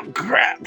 Oh, crap.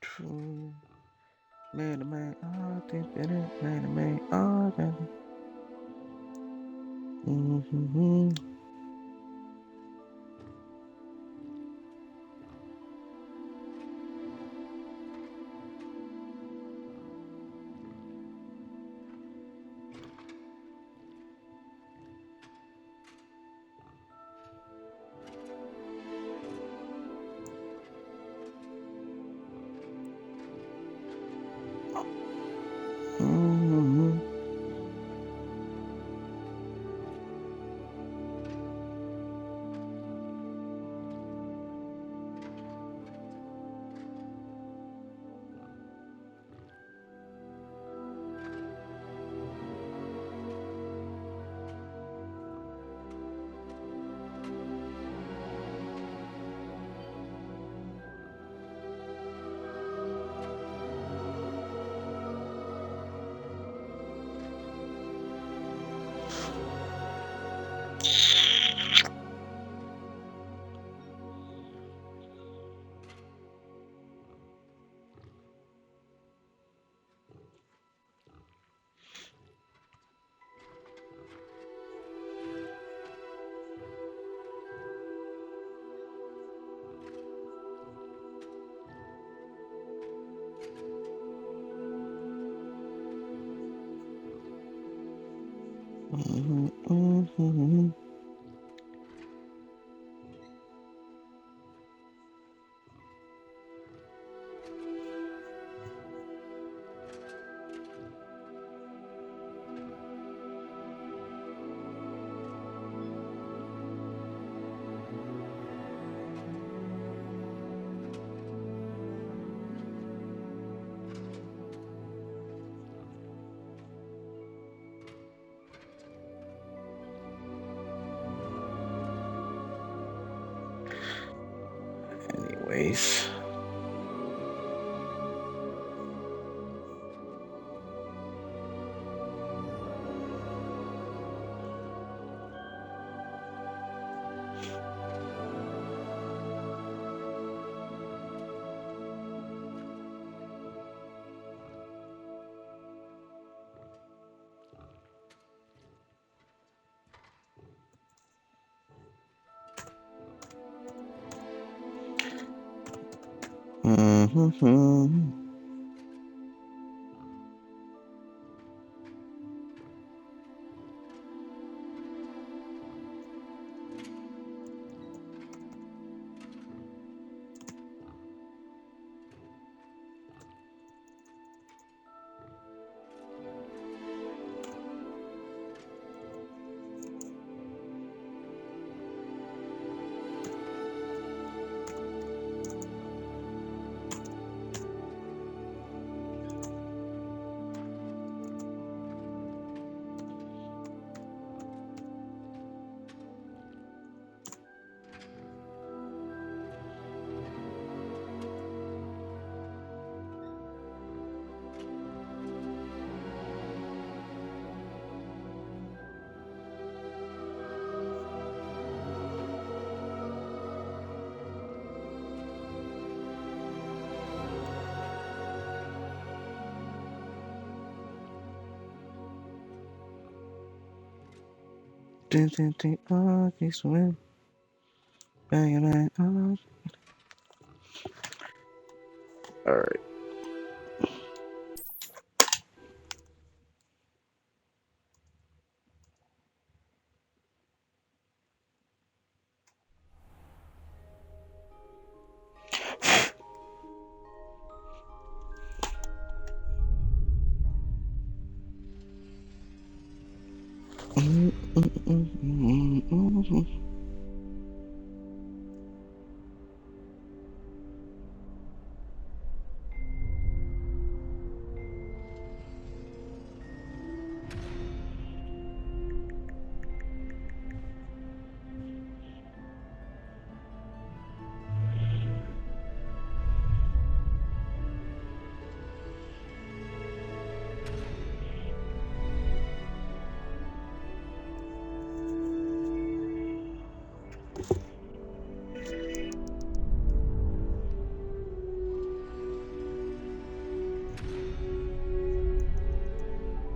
True. Man, I think that it, man, oh, that. Mm-hmm. Mm-hmm. Mm-hmm. Mm-hmm. Anyways. Mm-hmm. Ding, oh, this way. Bang, oh. All right.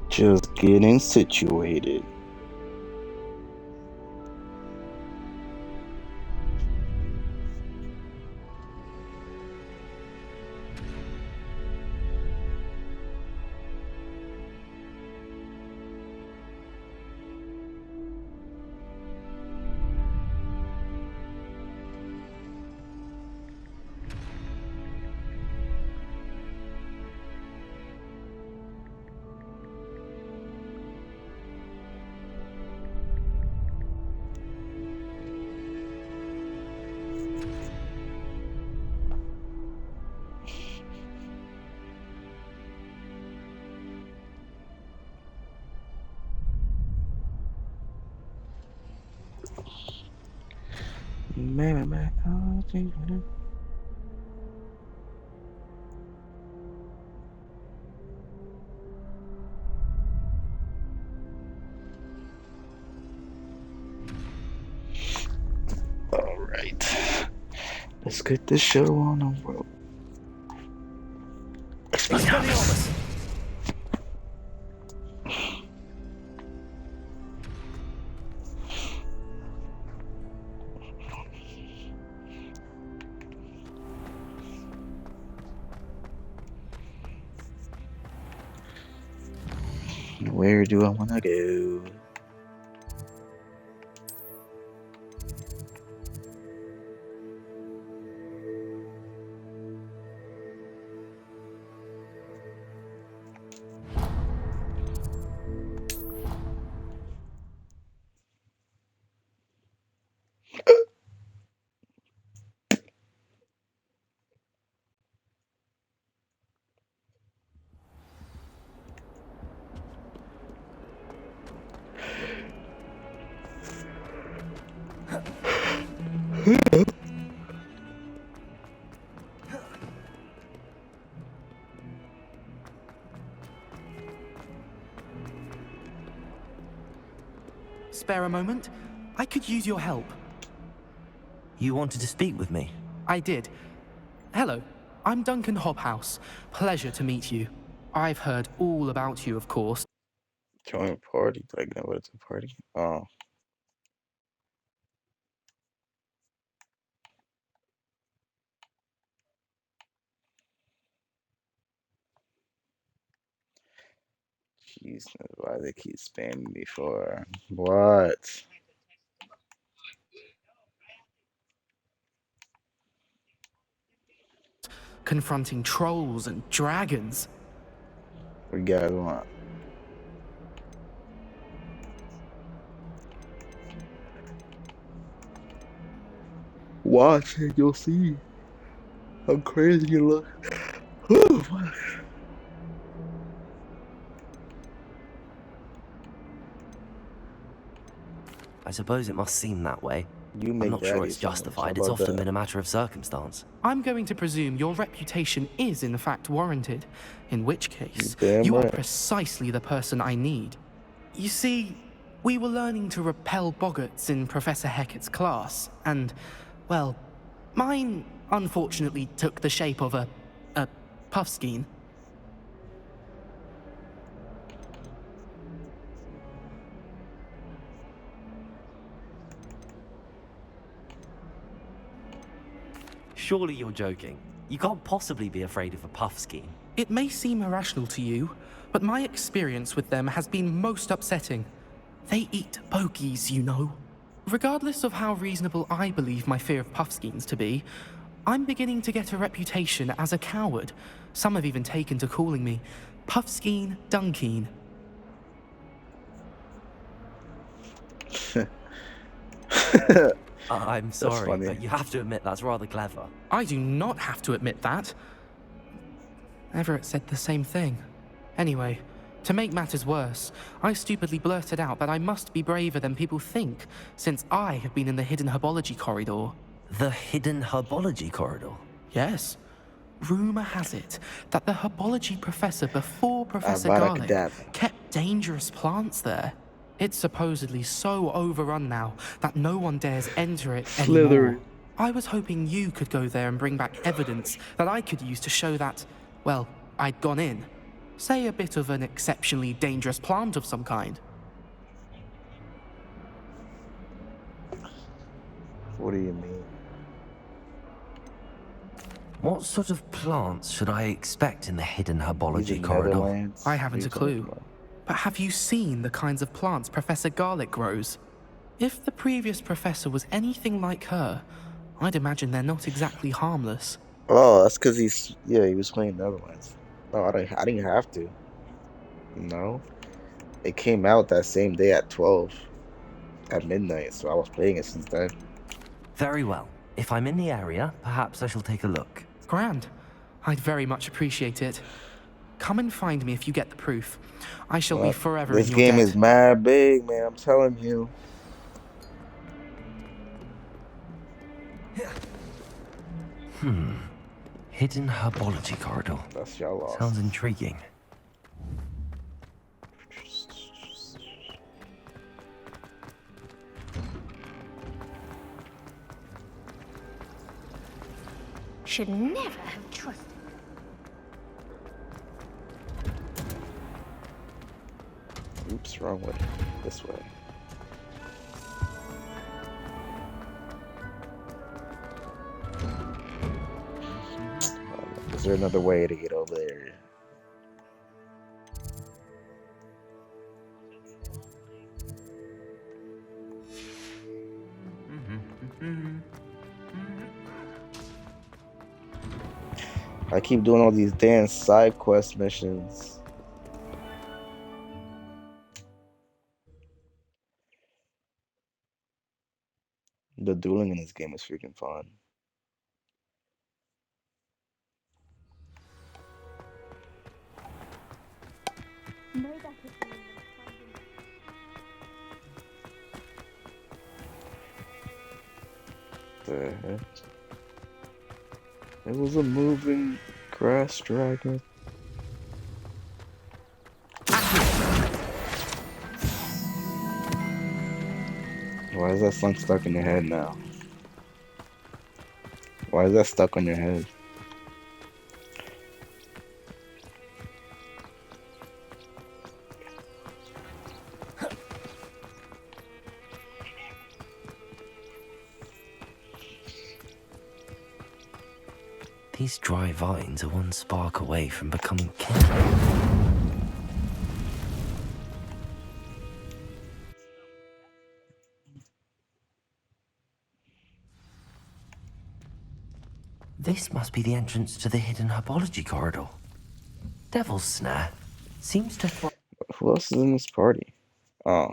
Just getting situated. Man, I think better. All right, let's get this show on the road. Expelliarmus! Where do I want to go? Spare a moment? I could use your help. You wanted to speak with me? I did. Hello, I'm Duncan Hobhouse. Pleasure to meet you. I've heard all about you, of course. Join a party? Like, no, what's a party? Oh, jeez, why they keep spamming me for? What? Confronting trolls and dragons. We got one. Watch it, you'll see how crazy you look. I suppose it must seem that way. You I'm make not sure daddy it's so much. justified. How It's about often that? been a matter of circumstance. I'm going to presume your reputation is in fact warranted, in which case, Damn you are right. precisely the person I need. You see, we were learning to repel boggarts in Professor Hecat's class, and, well, mine unfortunately took the shape of a puffskein. Surely you're joking. You can't possibly be afraid of a puff scheme. It may seem irrational to you, but my experience with them has been most upsetting. They eat bogies, you know. Regardless of how reasonable I believe my fear of puffskeins to be, I'm beginning to get a reputation as a coward. Some have even taken to calling me Puffskeen Dunkeen. I'm That's sorry, funny. but you have to admit that's rather clever. I do not have to admit that. Everett said the same thing. Anyway, to make matters worse, I stupidly blurted out that I must be braver than people think, since I have been in the hidden herbology corridor. The hidden herbology corridor. Yes. Rumor has it that the herbology professor before Professor Avada Garlic Kedavra. kept dangerous plants there. It's supposedly so overrun now that no one dares enter it anymore. Slytherin. I was hoping you could go there and bring back evidence that I could use to show that, well, I'd gone in. Say a bit of an exceptionally dangerous plant of some kind. What do you mean? What sort of plants should I expect in the hidden These herbology are corridor? Netherlands? I What are haven't you a talking clue. about? But have you seen the kinds of plants Professor Garlic grows? If the previous professor was anything like her, I'd imagine they're not exactly harmless. Oh, that's because he was playing Netherlands. Oh, I didn't have to. No, it came out that same day at 12 at midnight, so I was playing it since then. Very well. If I'm in the area, perhaps I shall take a look. Grand. I'd very much appreciate it. Come and find me if you get the proof. I shall be forever This in your game debt. is mad big, man. I'm telling you. Hidden herbology corridor. That's y'all lost. Sounds intriguing. Should never have trusted. Oops, wrong way. This way. Is there another way to get over there? I keep doing all these damn side quest missions. The dueling in this game is freaking fun. The heck? It was a moving grass dragon. Why is that song stuck in your head now? Why is that stuck on your head? These dry vines are one spark away from becoming kindling. This must be the entrance to the hidden herbology corridor. Devil's Snare seems to Who else is in this party? Oh.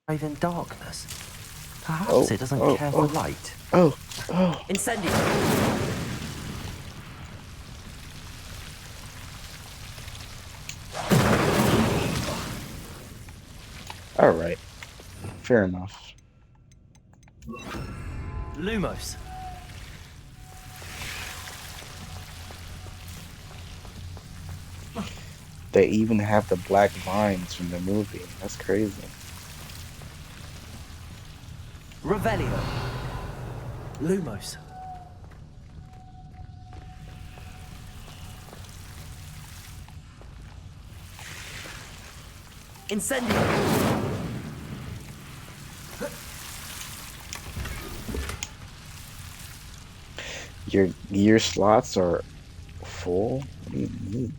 thrive in darkness. Perhaps Oh, it doesn't oh, care oh. for light. Oh. Oh. Incendio! Alright. Fair enough. Lumos. They even have the black vines from the movie. That's crazy. Revelio. Lumos. Incendio. Your gear slots are full? What do you mean?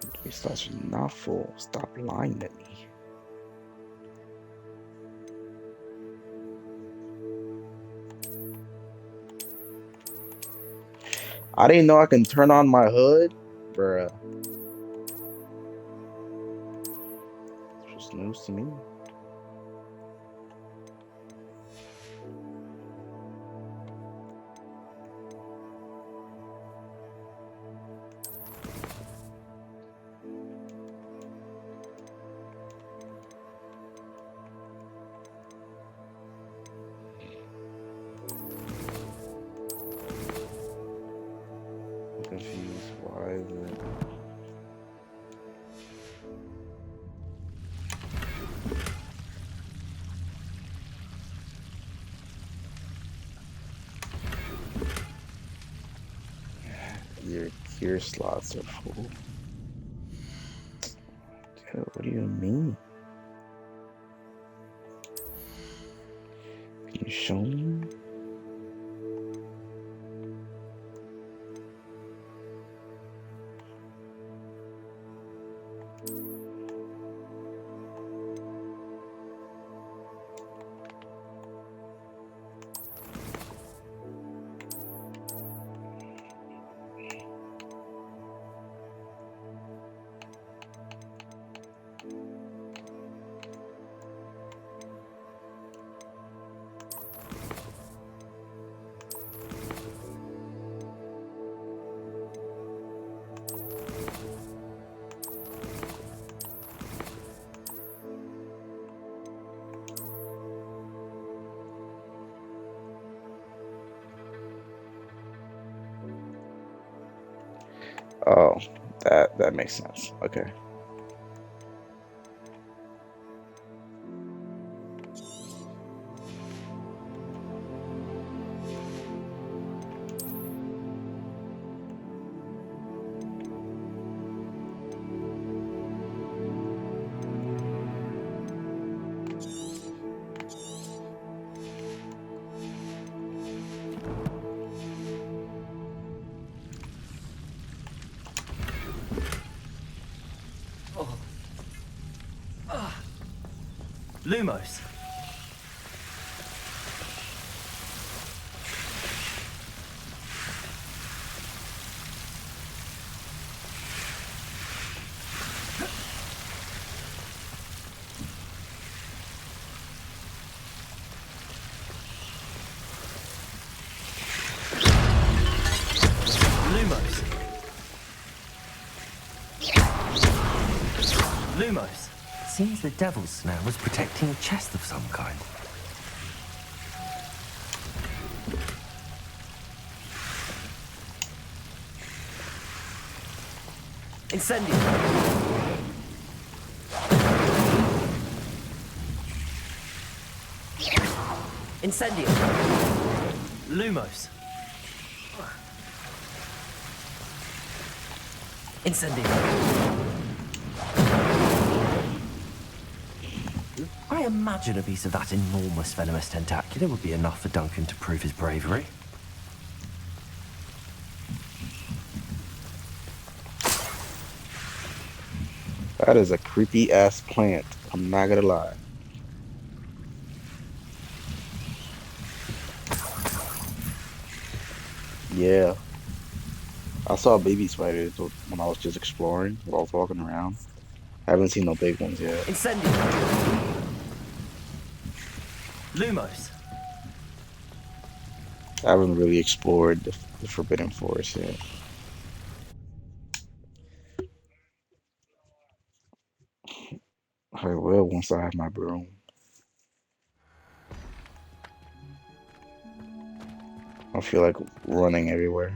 My gear slots are not full. Stop lying to me. I didn't know I can turn on my hood? Bruh. It's just news to me. Why is it? Your gear slots are full. Dude, what do you mean? Can you show me? Oh, that makes sense. Okay. Lumos. Lumos. Lumos. Seems the devil's snare was protecting a chest of some kind. Incendio. Incendio. Lumos. Incendio. I imagine a piece of that enormous venomous tentacular would be enough for Duncan to prove his bravery. That is a creepy ass plant. I'm not gonna lie. Yeah. I saw baby spiders when I was just exploring, while I was walking around. I haven't seen no big ones yet. Incendio. Lumos. I haven't really explored the Forbidden Forest yet. I will once I have my broom. I feel like running everywhere.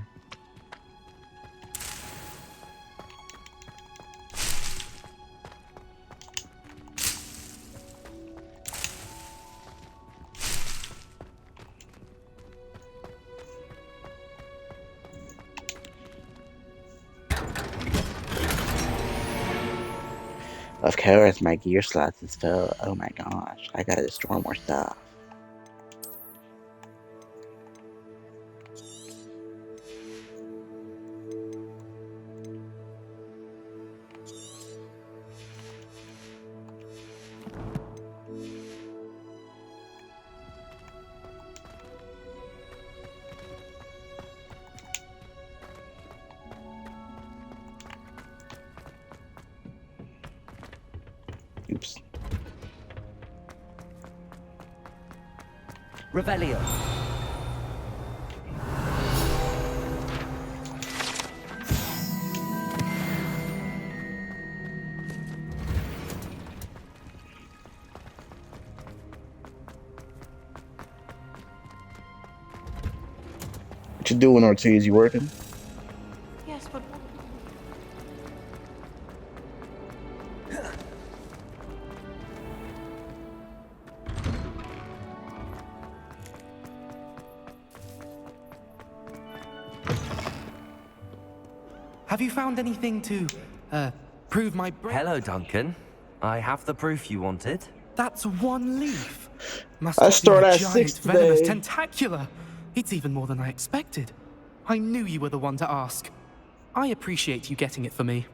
Of course, my gear slots is full. Oh my gosh, I gotta destroy more stuff. Oops. Revelio. What you doing, Ortiz? You working? Yes, but Have you found anything to, prove my Hello, Duncan. I have the proof you wanted. That's one leaf. Must I have been start a at giant 6 venomous today. tentacular. It's even more than I expected. I knew you were the one to ask. I appreciate you getting it for me.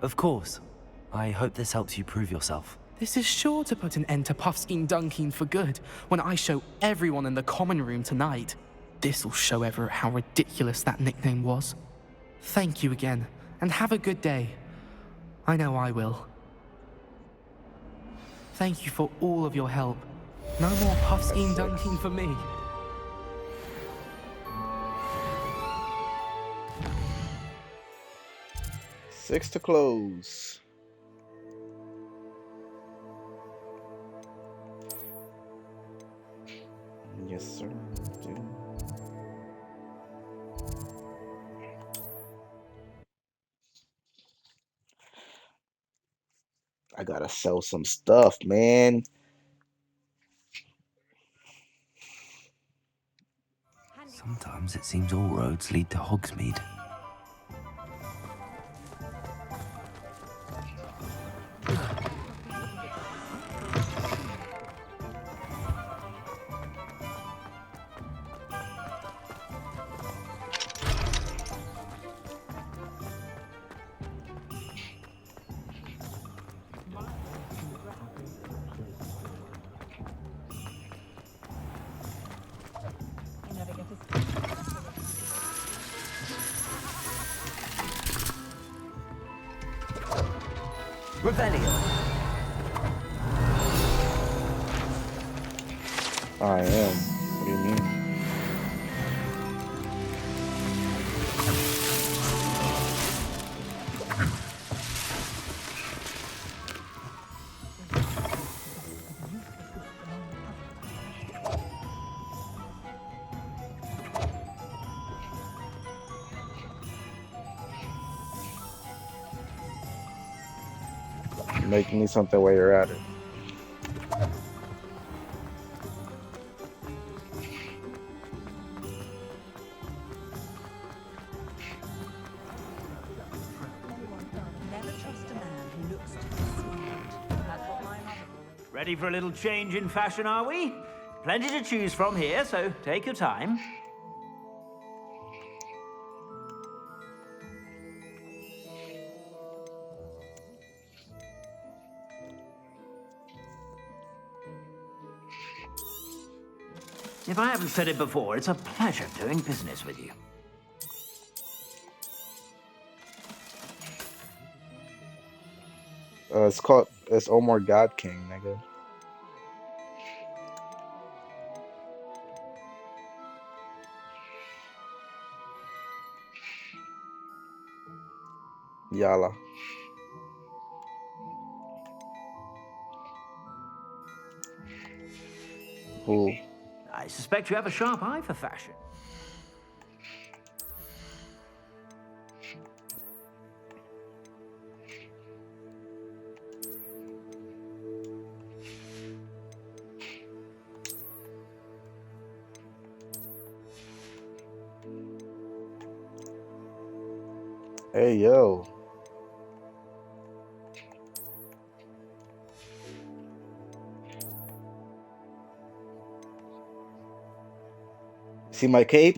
Of course. I hope this helps you prove yourself. This is sure to put an end to Puffskein Dunkeen for good when I show everyone in the common room tonight. This'll show Everett how ridiculous that nickname was. Thank you again, and have a good day. I know I will. Thank you for all of your help. No more Puffskein Dunkeen for me. 6 to close. Yes, sir. Dude. I gotta sell some stuff, man. Sometimes it seems all roads lead to Hogsmeade. Revelio. I am. What do you mean? Make me something while you're at it. Ready for a little change in fashion, are we? Plenty to choose from here, so take your time. If I haven't said it before, it's a pleasure doing business with you. It's Omar God King, nigga. Yala. Who? I suspect you have a sharp eye for fashion. Hey, yo. See my cape?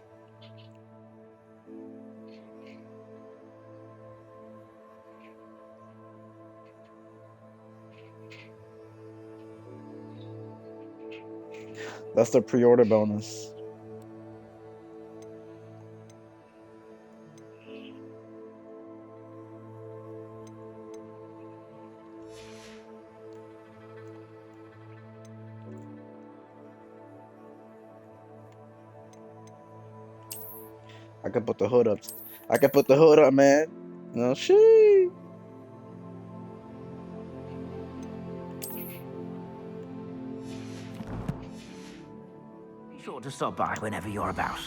That's the pre-order bonus. I can put the hood up. I can put the hood up, man. No shit. Be sure to stop by whenever you're about.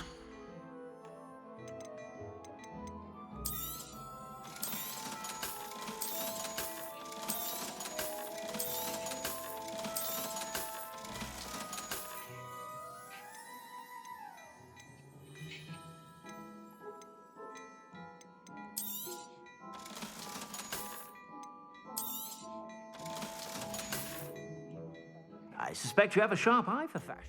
I suspect you have a sharp eye for fashion.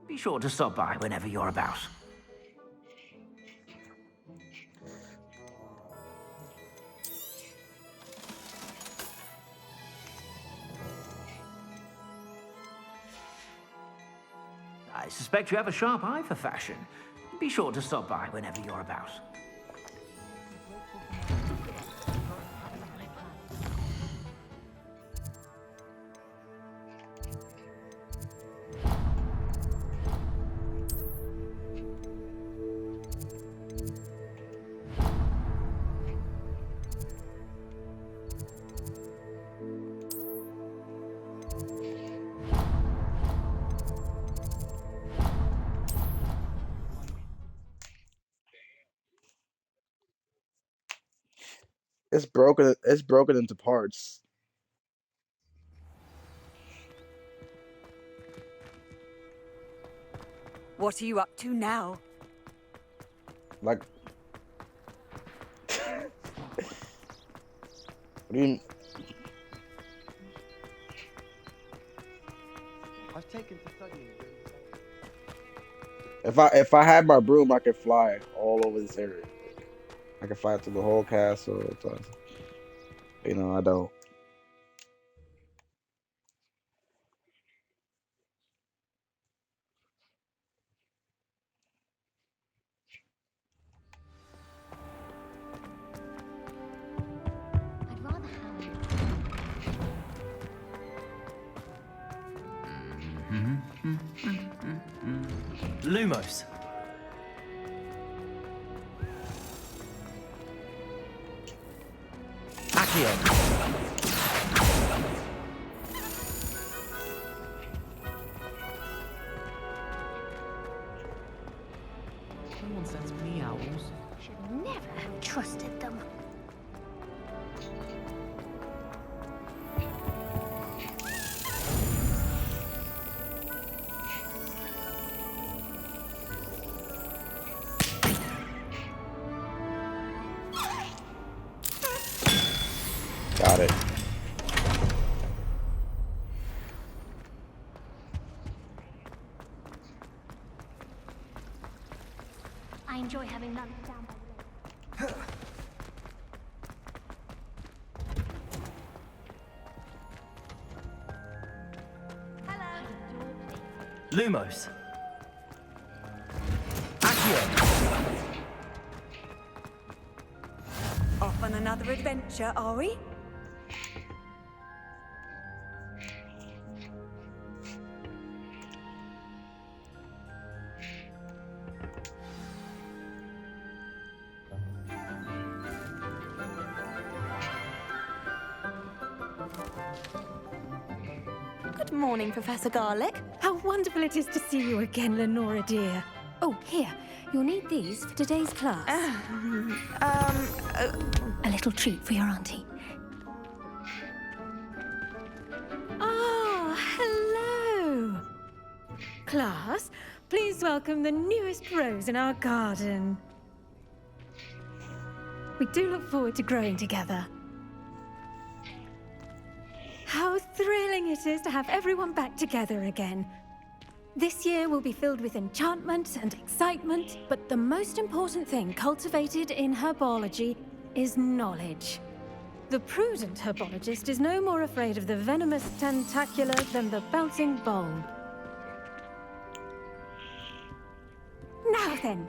Be sure to stop by whenever you're about. I suspect you have a sharp eye for fashion. Be sure to stop by whenever you're about. It's broken. It's broken into parts. What are you up to now? Like, what do you? I've taken to studying. If I had my broom, I could fly all over this area. I could fly through the whole castle. You know, I don't. I'd rather have Lumos. Accio. No one sends me owls. should never have trusted them. Got it. I enjoy having lunch down by the lake. Lumos. Accio. Off on another adventure, are we? Good morning, Professor Garlick. How wonderful it is to see you again, Lenora dear. Oh, here. You'll need these for today's class. A little treat for your auntie. Ah, hello. Class, please welcome the newest rose in our garden. We do look forward to growing together. How thrilling it is to have everyone back together again. This year will be filled with enchantment and excitement, but the most important thing cultivated in herbology is knowledge. The prudent herbologist is no more afraid of the venomous tentacular than the bouncing bulb. Now then,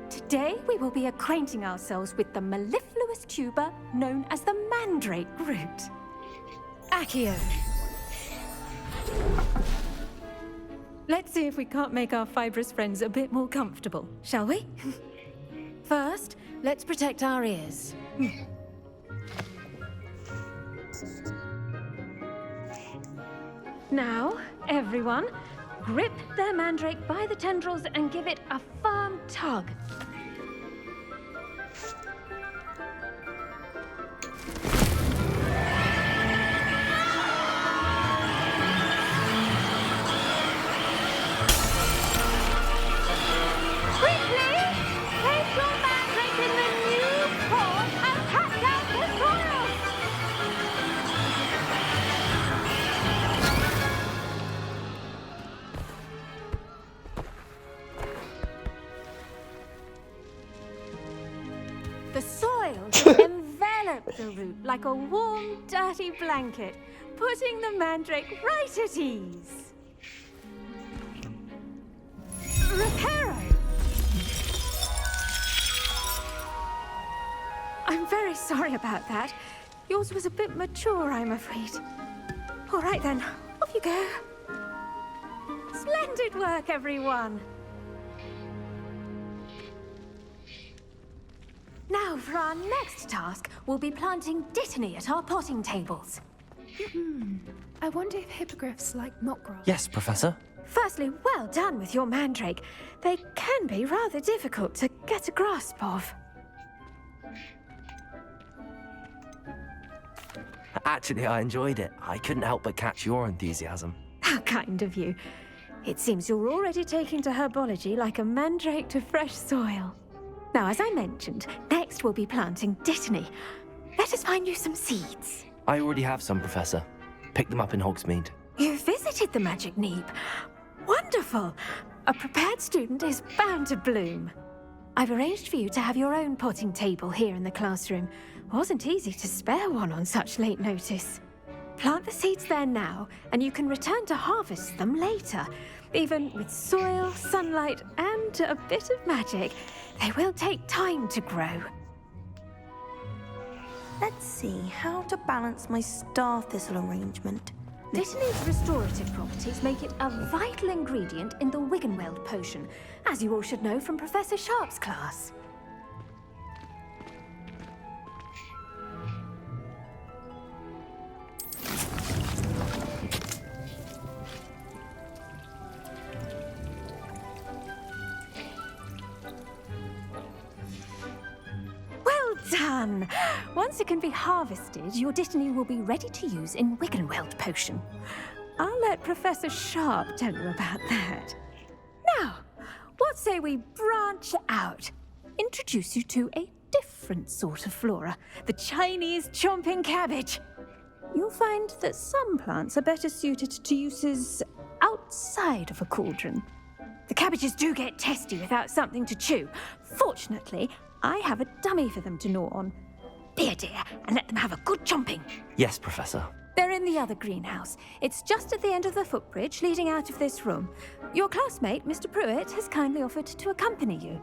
today we will be acquainting ourselves with the mellifluous tuber known as the mandrake root. Accio. Let's see if we can't make our fibrous friends a bit more comfortable, shall we? First, let's protect our ears. Now, everyone, grip their mandrake by the tendrils and give it a firm tug. Quickly! Place your mandrake in the new pot and pack out the soil! The soil will envelop the root like a warm, dirty blanket, putting the mandrake right at ease. Reparo! I'm very sorry about that. Yours was a bit mature, I'm afraid. All right then, off you go. Splendid work, everyone. Now, for our next task, we'll be planting dittany at our potting tables. I wonder if hippogriffs like knot grass. Yes, Professor. Firstly, well done with your mandrake. They can be rather difficult to get a grasp of. Actually, I enjoyed it. I couldn't help but catch your enthusiasm. How kind of you. It seems you're already taking to herbology like a mandrake to fresh soil. Now, as I mentioned, next we'll be planting dittany. Let us find you some seeds. I already have some, Professor. Picked them up in Hogsmeade. You visited the Magic Neep. Wonderful! A prepared student is bound to bloom. I've arranged for you to have your own potting table here in the classroom. Wasn't easy to spare one on such late notice. Plant the seeds there now, and you can return to harvest them later. Even with soil, sunlight, and a bit of magic, they will take time to grow. Let's see how to balance my star thistle arrangement. Dittany's restorative properties make it a vital ingredient in the Wiggenweld potion, as you all should know from Professor Sharp's class. Well done! Once it can be harvested, your dittany will be ready to use in Wiggenweld potion. I'll let Professor Sharp tell you about that. Now, what say we branch out? Introduce you to a different sort of flora, the Chinese chomping cabbage. You'll find that some plants are better suited to uses outside of a cauldron. The cabbages do get testy without something to chew. Fortunately, I have a dummy for them to gnaw on. Be a dear and let them have a good chomping. Yes, Professor. They're in the other greenhouse. It's just at the end of the footbridge leading out of this room. Your classmate, Mr. Pruitt, has kindly offered to accompany you.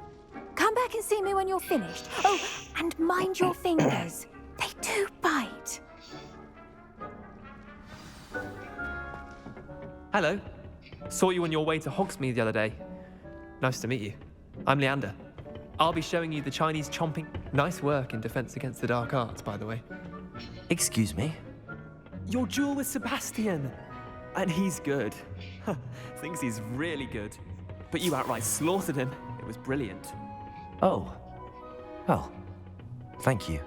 Come back and see me when you're finished. Oh, and mind your fingers. They do bite. Hello. Saw you on your way to Hogsmeade the other day. Nice to meet you. I'm Leander. I'll be showing you the Chinese chomping. Nice work in Defense Against the Dark Arts, by the way. Excuse me? Your duel with Sebastian. And he's good. Thinks he's really good. But you outright slaughtered him. It was brilliant. Oh. Well, thank you.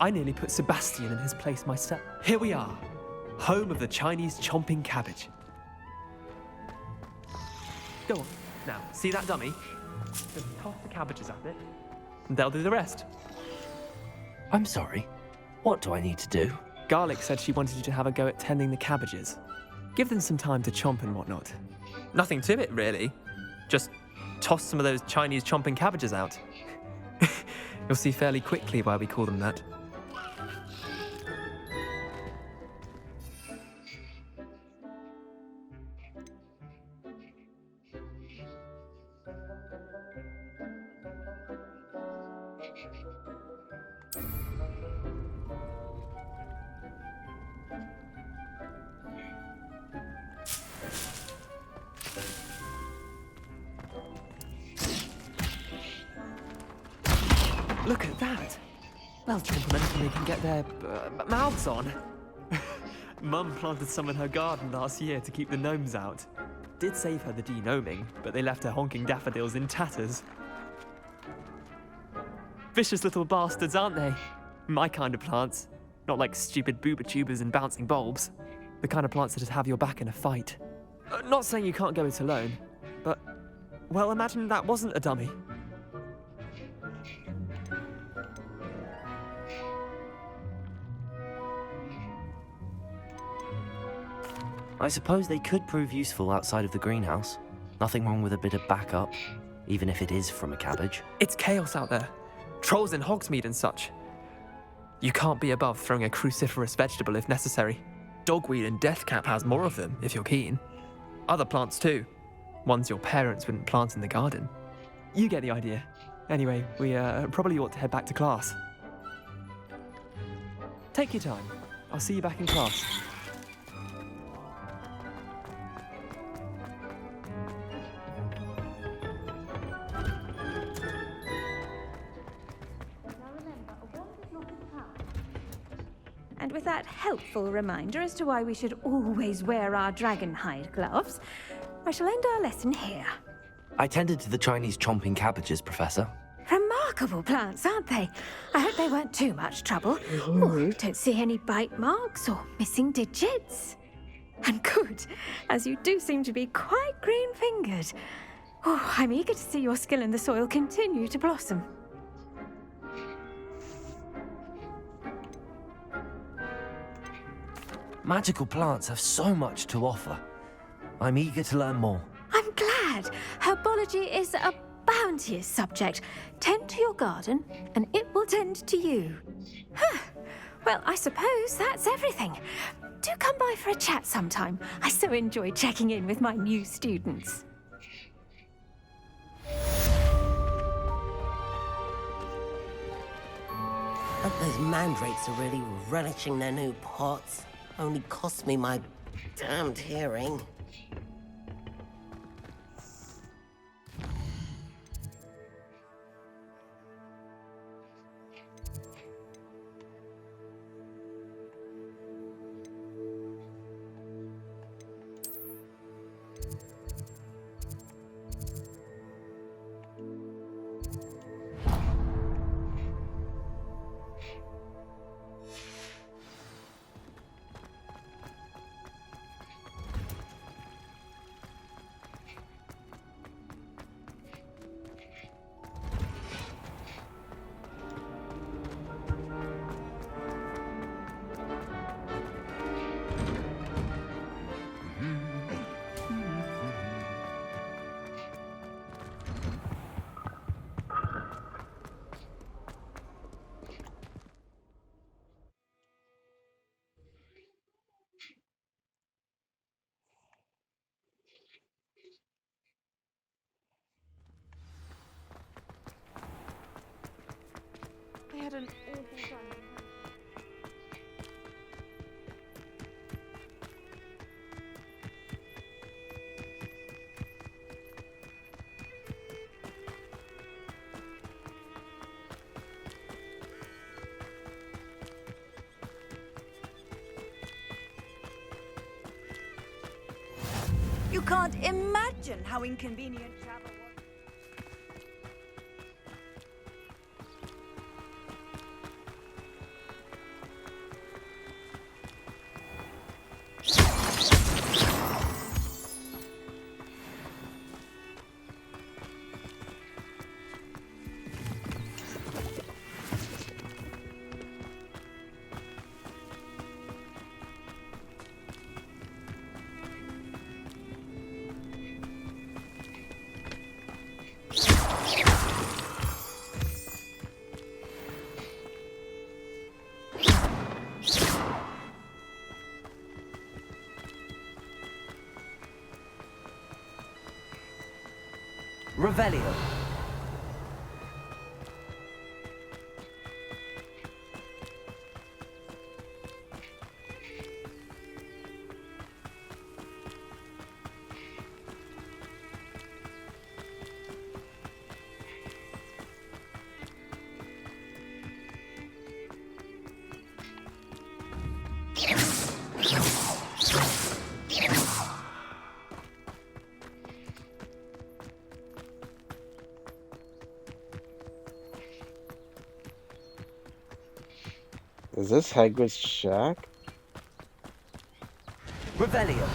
I nearly put Sebastian in his place myself. Here we are. Home of the Chinese chomping cabbage. Go on. Now, see that dummy? Just toss the cabbages at it, and they'll do the rest. I'm sorry. What do I need to do? Garlic said she wanted you to have a go at tending the cabbages. Give them some time to chomp and whatnot. Nothing to it, really. Just toss some of those Chinese chomping cabbages out. You'll see fairly quickly why we call them that. Look at that! They'll chomp on anything they can get their mouths on. Mum planted some in her garden last year to keep the gnomes out. Did save her the de-gnoming, but they left her honking daffodils in tatters. Vicious little bastards, aren't they? My kind of plants. Not like stupid booba tubers and bouncing bulbs. The kind of plants that'd have your back in a fight. Not saying you can't go it alone, but, well, imagine that wasn't a dummy. I suppose they could prove useful outside of the greenhouse. Nothing wrong with a bit of backup, even if it is from a cabbage. It's chaos out there. Trolls in Hogsmeade and such. You can't be above throwing a cruciferous vegetable if necessary. Dogweed and deathcap has more of them, if you're keen. Other plants too. Ones your parents wouldn't plant in the garden. You get the idea. Anyway, we probably ought to head back to class. Take your time. I'll see you back in class. And with that helpful reminder as to why we should always wear our dragonhide gloves, I shall end our lesson here. I tended to the Chinese chomping cabbages, Professor. Remarkable plants, aren't they? I hope they weren't too much trouble. Oh, don't see any bite marks or missing digits. And good, as you do seem to be quite green-fingered. Oh, I'm eager to see your skill in the soil continue to blossom. Magical plants have so much to offer. I'm eager to learn more. I'm glad. Herbology is a bounteous subject. Tend to your garden, and it will tend to you. Well, I suppose that's everything. Do come by for a chat sometime. I so enjoy checking in with my new students. Hope those mandrakes are really relishing their new pots. Only cost me my damned hearing. I had an awful time. You can't imagine how inconvenient travel was. Revelio. Is this Hagrid's shack? Revelio.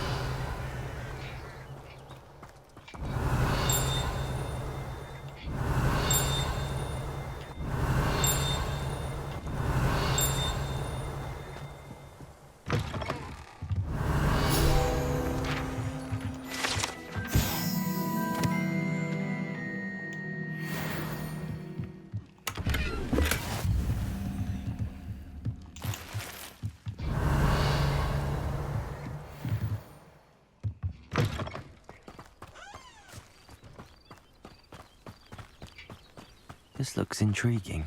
This looks intriguing.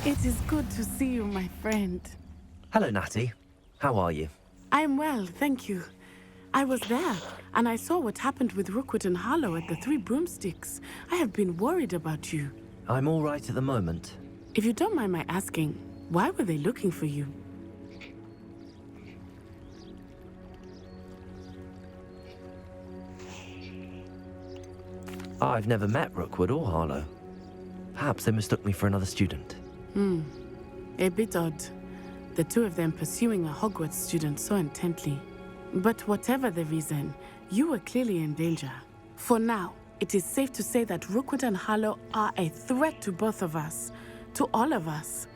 It is good to see you, my friend. Hello, Natty. How are you? I'm well, thank you. I was there, and I saw what happened with Rookwood and Harlow at the Three Broomsticks. I have been worried about you. I'm all right at the moment. If you don't mind my asking, why were they looking for you? I've never met Rookwood or Harlow. Perhaps they mistook me for another student. A bit odd. The two of them pursuing a Hogwarts student so intently. But whatever the reason, you were clearly in danger. For now, it is safe to say that Rookwood and Harlow are a threat to both of us, to all of us.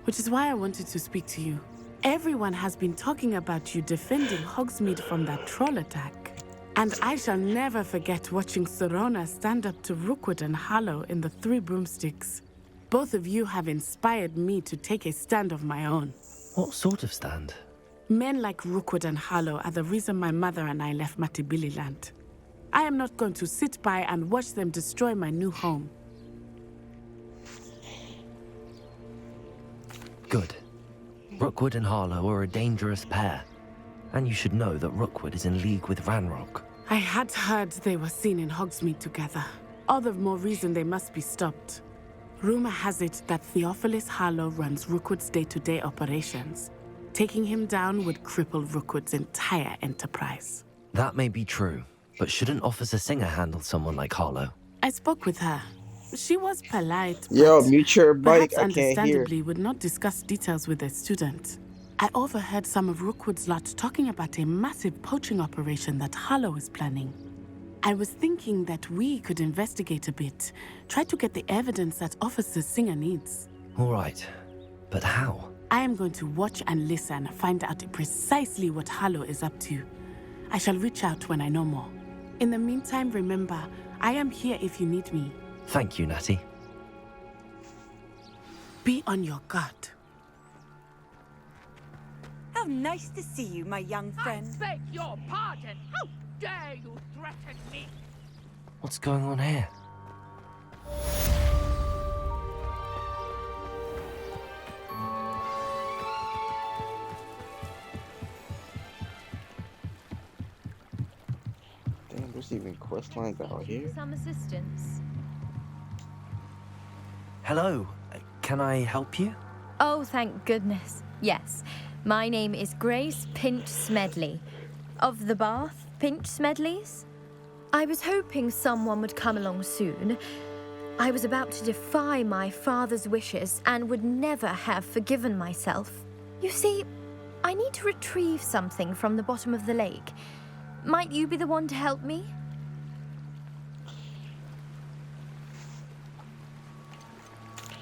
Which is why I wanted to speak to you. Everyone has been talking about you defending Hogsmeade from that troll attack. And I shall never forget watching Sorona stand up to Rookwood and Harlow in the Three Broomsticks. Both of you have inspired me to take a stand of my own. What sort of stand? Men like Rookwood and Harlow are the reason my mother and I left Matibili I am not going to sit by and watch them destroy my new home. Good. Rookwood and Harlow are a dangerous pair. And you should know that Rookwood is in league with Ranrock. I had heard they were seen in Hogsmeade together. All the more reason they must be stopped. Rumor has it that Theophilus Harlow runs Rookwood's day-to-day operations. Taking him down would cripple Rookwood's entire enterprise. That may be true, but shouldn't Officer Singer handle someone like Harlow? I spoke with her. She was polite, Yo, but mute your mic. perhaps I can't hear. understandably would not discuss details with a student. I overheard some of Rookwood's lot talking about a massive poaching operation that Harlow is planning. I was thinking that we could investigate a bit, try to get the evidence that Officer Singer needs. All right, but how? I am going to watch and listen, find out precisely what Harlow is up to. I shall reach out when I know more. In the meantime, remember, I am here if you need me. Thank you, Natty. Be on your guard. How nice to see you, my young friend. I beg your pardon. How dare you threaten me? What's going on here? Damn, there's even quest lines out here. Some assistance. Hello, can I help you? Oh, thank goodness. Yes. My name is Grace Pinch Smedley. Of the Bath Pinch Smedleys? I was hoping someone would come along soon. I was about to defy my father's wishes and would never have forgiven myself. You see, I need to retrieve something from the bottom of the lake. Might you be the one to help me?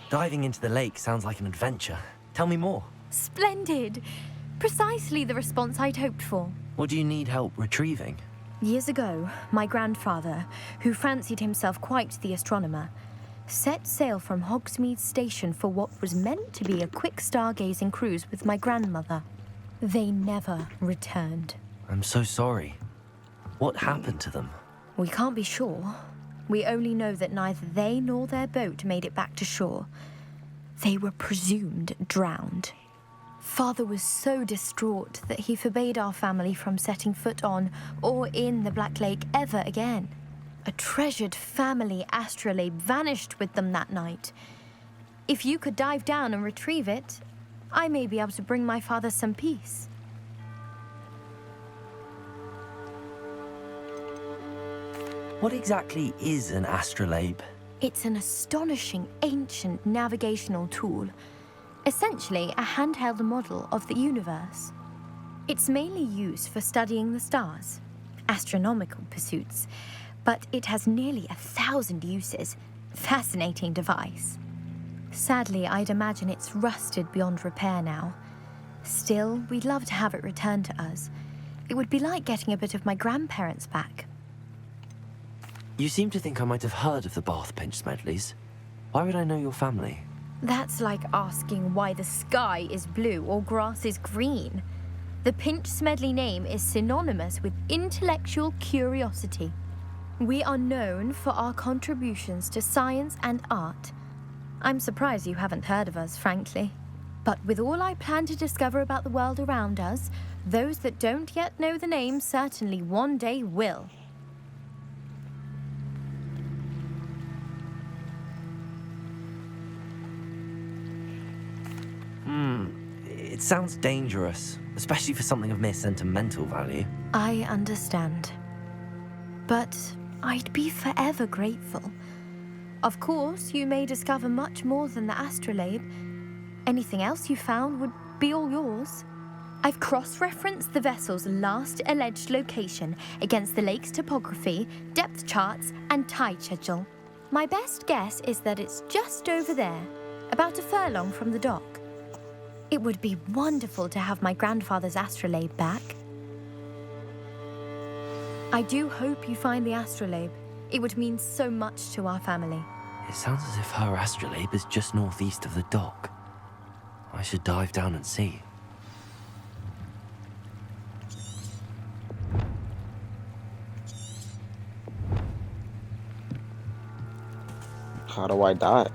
Diving into the lake sounds like an adventure. Tell me more. Splendid! Precisely the response I'd hoped for. What do you need help retrieving? Years ago, my grandfather, who fancied himself quite the astronomer, set sail from Hogsmeade Station for what was meant to be a quick stargazing cruise with my grandmother. They never returned. I'm so sorry. What happened to them? We can't be sure. We only know that neither they nor their boat made it back to shore. They were presumed drowned. Father was so distraught that he forbade our family from setting foot on or in the Black Lake ever again. A treasured family astrolabe vanished with them that night. If you could dive down and retrieve it, I may be able to bring my father some peace. What exactly is an astrolabe? It's an astonishing ancient navigational tool, essentially a handheld model of the universe. It's mainly used for studying the stars, astronomical pursuits, but it has nearly 1,000 uses. Fascinating device. Sadly, I'd imagine it's rusted beyond repair now. Still, we'd love to have it returned to us. It would be like getting a bit of my grandparents back. You seem to think I might have heard of the Bath Pinch Smedleys. Why would I know your family? That's like asking why the sky is blue or grass is green. The Pinch Smedley name is synonymous with intellectual curiosity. We are known for our contributions to science and art. I'm surprised you haven't heard of us, frankly. But with all I plan to discover about the world around us, those that don't yet know the name certainly one day will. It sounds dangerous, especially for something of mere sentimental value. I understand. But I'd be forever grateful. Of course, you may discover much more than the astrolabe. Anything else you found would be all yours. I've cross-referenced the vessel's last alleged location against the lake's topography, depth charts, and tide schedule. My best guess is that it's just over there, about a furlong from the dock. It would be wonderful to have my grandfather's astrolabe back. I do hope you find the astrolabe. It would mean so much to our family. It sounds as if her astrolabe is just northeast of the dock. I should dive down and see. How do I die?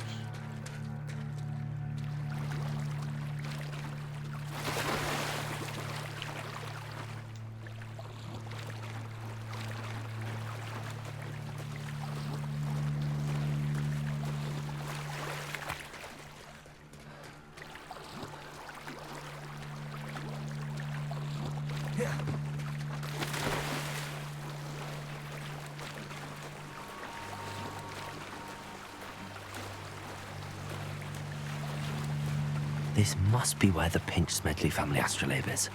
This must be where the Pinch Smedley family astrolabe is.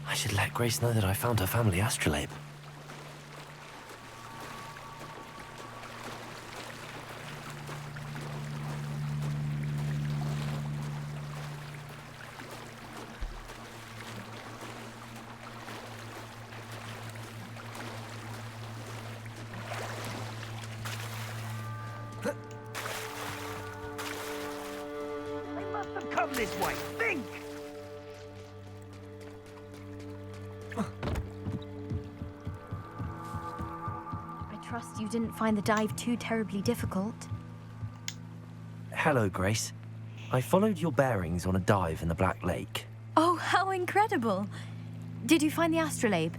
I should let Grace know that I found her family astrolabe. They must have come this way. Think! I trust you didn't find the dive too terribly difficult. Hello, Grace. I followed your bearings on a dive in the Black Lake. Oh, how incredible! Did you find the astrolabe?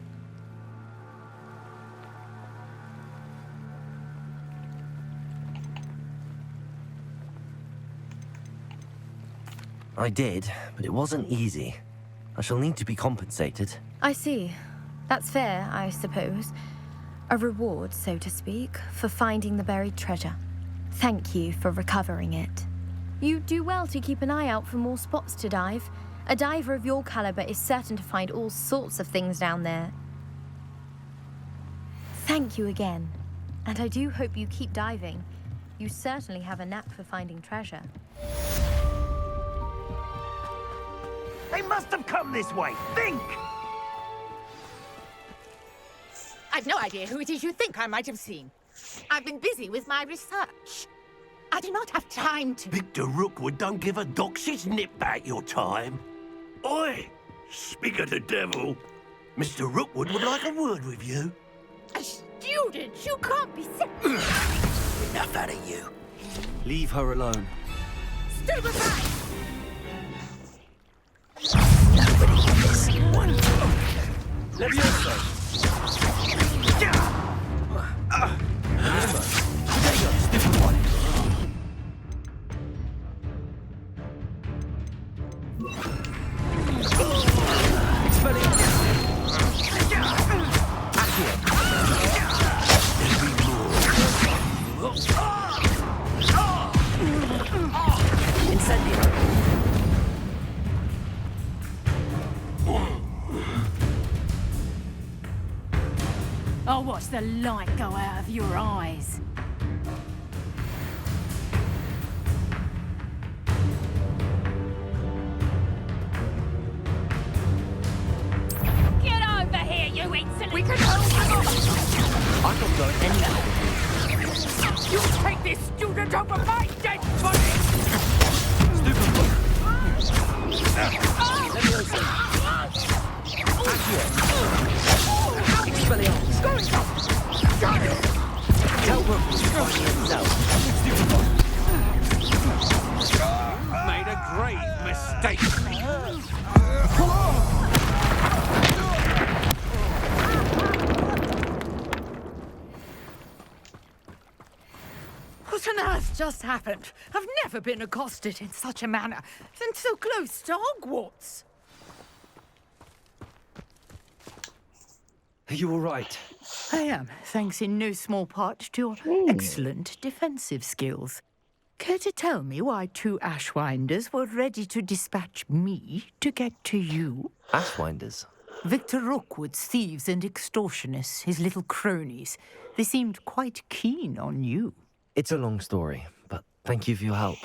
I did, but it wasn't easy. I shall need to be compensated. I see. That's fair, I suppose. A reward, so to speak, for finding the buried treasure. Thank you for recovering it. You do well to keep an eye out for more spots to dive. A diver of your caliber is certain to find all sorts of things down there. Thank you again. And I do hope you keep diving. You certainly have a knack for finding treasure. They must have come this way. Think! I've no idea who it is you think I might have seen. I've been busy with my research. I do not have time to... Victor Rookwood don't give a doxy's nip back your time. Oi! Speak of the devil. Mr. Rookwood would like a word with you. A student? You can't be sick. Enough out of you. Leave her alone. Stand aside! Nobody can miss one. Levioso! I'll watch the light go out of your eyes. Get over here, you insolent... We can hold them off! I'm not going anywhere. You take this student over my dead body! Stupid boy. Levioso. Expelliarmus. Tell Rookwood to find himself. Stupid boy. Made a grave mistake. What on earth just happened? I've never been accosted in such a manner, and so close to Hogwarts. Are you all right? I am, thanks in no small part to your excellent defensive skills. Care to tell me why two Ashwinders were ready to dispatch me to get to you? Ashwinders? Victor Rookwood's thieves and extortionists, his little cronies. They seemed quite keen on you. It's a long story, but thank you for your help.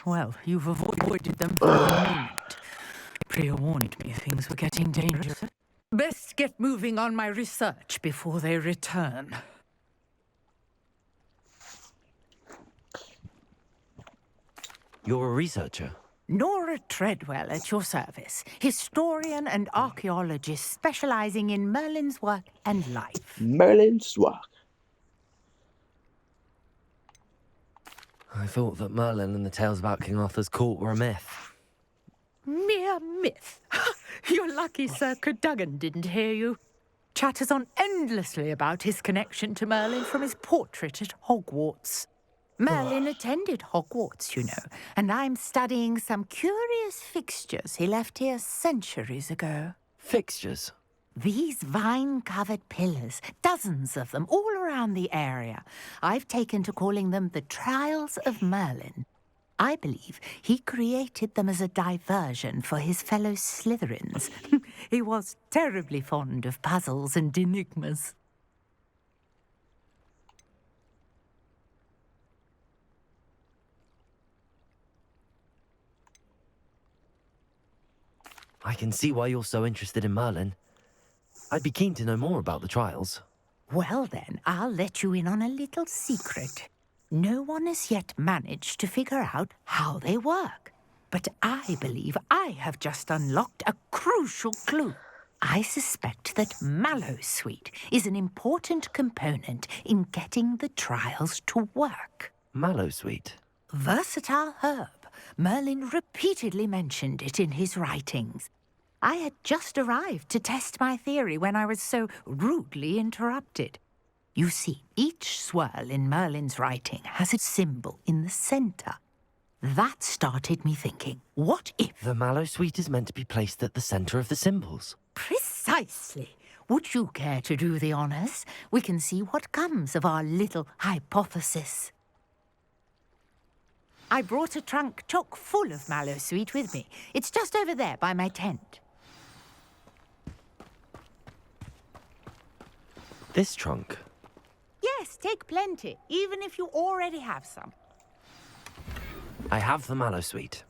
Well, you've avoided them for a moment. Pre-warned me things were getting dangerous. Best get moving on my research before they return. You're a researcher? Nora Treadwell at your service. Historian and archaeologist specializing in Merlin's work and life. Merlin's work. I thought that Merlin and the tales about King Arthur's court were a myth. Mere myth. You're lucky Sir Cadogan didn't hear you. Chatters on endlessly about his connection to Merlin from his portrait at Hogwarts. Merlin attended Hogwarts, you know, and I'm studying some curious fixtures he left here centuries ago. Fixtures? These vine-covered pillars, dozens of them, all around the area. I've taken to calling them the Trials of Merlin. I believe he created them as a diversion for his fellow Slytherins. He was terribly fond of puzzles and enigmas. I can see why you're so interested in Merlin. I'd be keen to know more about the trials. Well then, I'll let you in on a little secret. No one has yet managed to figure out how they work. But I believe I have just unlocked a crucial clue. I suspect that Mallowsweet is an important component in getting the trials to work. Mallowsweet? Versatile herb. Merlin repeatedly mentioned it in his writings. I had just arrived to test my theory when I was so rudely interrupted. You see, each swirl in Merlin's writing has a symbol in the center. That started me thinking, what if... The mallow sweet is meant to be placed at the center of the symbols. Precisely. Would you care to do the honors? We can see what comes of our little hypothesis. I brought a trunk chock full of mallow sweet with me. It's just over there by my tent. This trunk? Yes, take plenty, even if you already have some. I have the mallow sweet.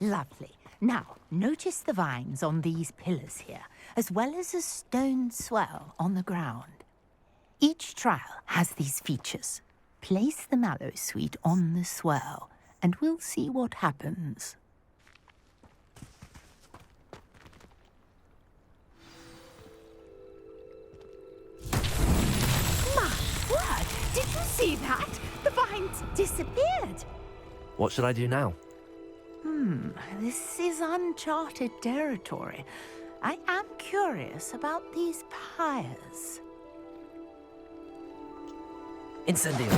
Lovely. Now, notice the vines on these pillars here, as well as a stone swell on the ground. Each trial has these features. Place the mallow sweet on the swell, and we'll see what happens. My word! Did you see that? The vines disappeared. What should I do now? This is uncharted territory. I am curious about these pyres. Incendio.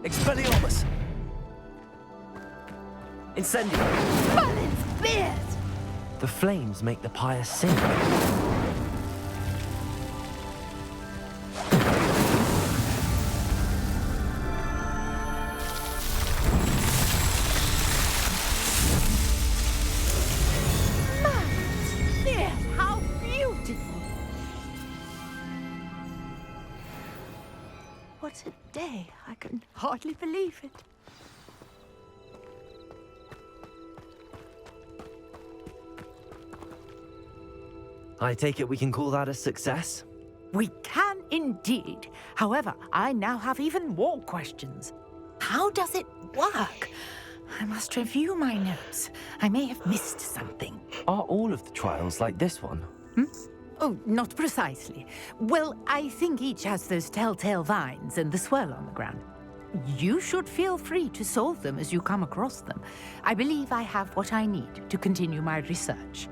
Expelliarmus. Incendio. Merlin's beard! The flames make the pyre sink. What a day. I can hardly believe it. I take it we can call that a success? We can indeed. However, I now have even more questions. How does it work? I must review my notes. I may have missed something. Are all of the trials like this one? Oh, not precisely. Well, I think each has those telltale vines and the swirl on the ground. You should feel free to solve them as you come across them. I believe I have what I need to continue my research.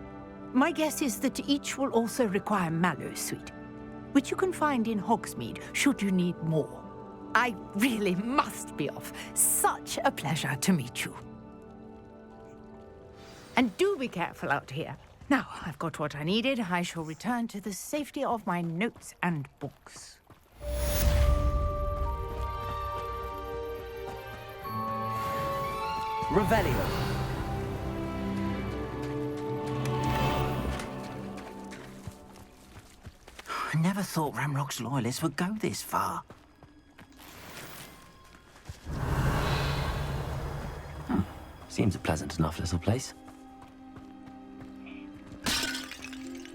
My guess is that each will also require mallow sweet, which you can find in Hogsmeade should you need more. I really must be off. Such a pleasure to meet you. And do be careful out here. Now, I've got what I needed. I shall return to the safety of my notes and books. Revelio. I never thought Ramrock's loyalists would go this far. Seems a pleasant enough little place.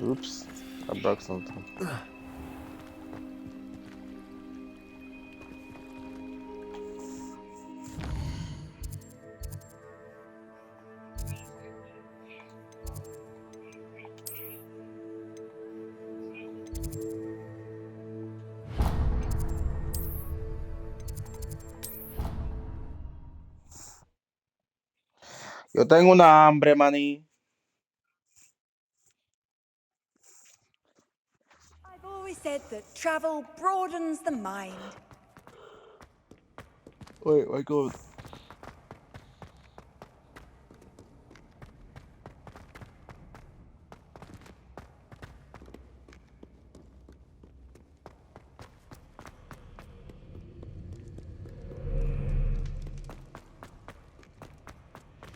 Oops, I broke something. Yo tengo una hambre, maní. I've always said that travel broadens the mind. Wait, I go.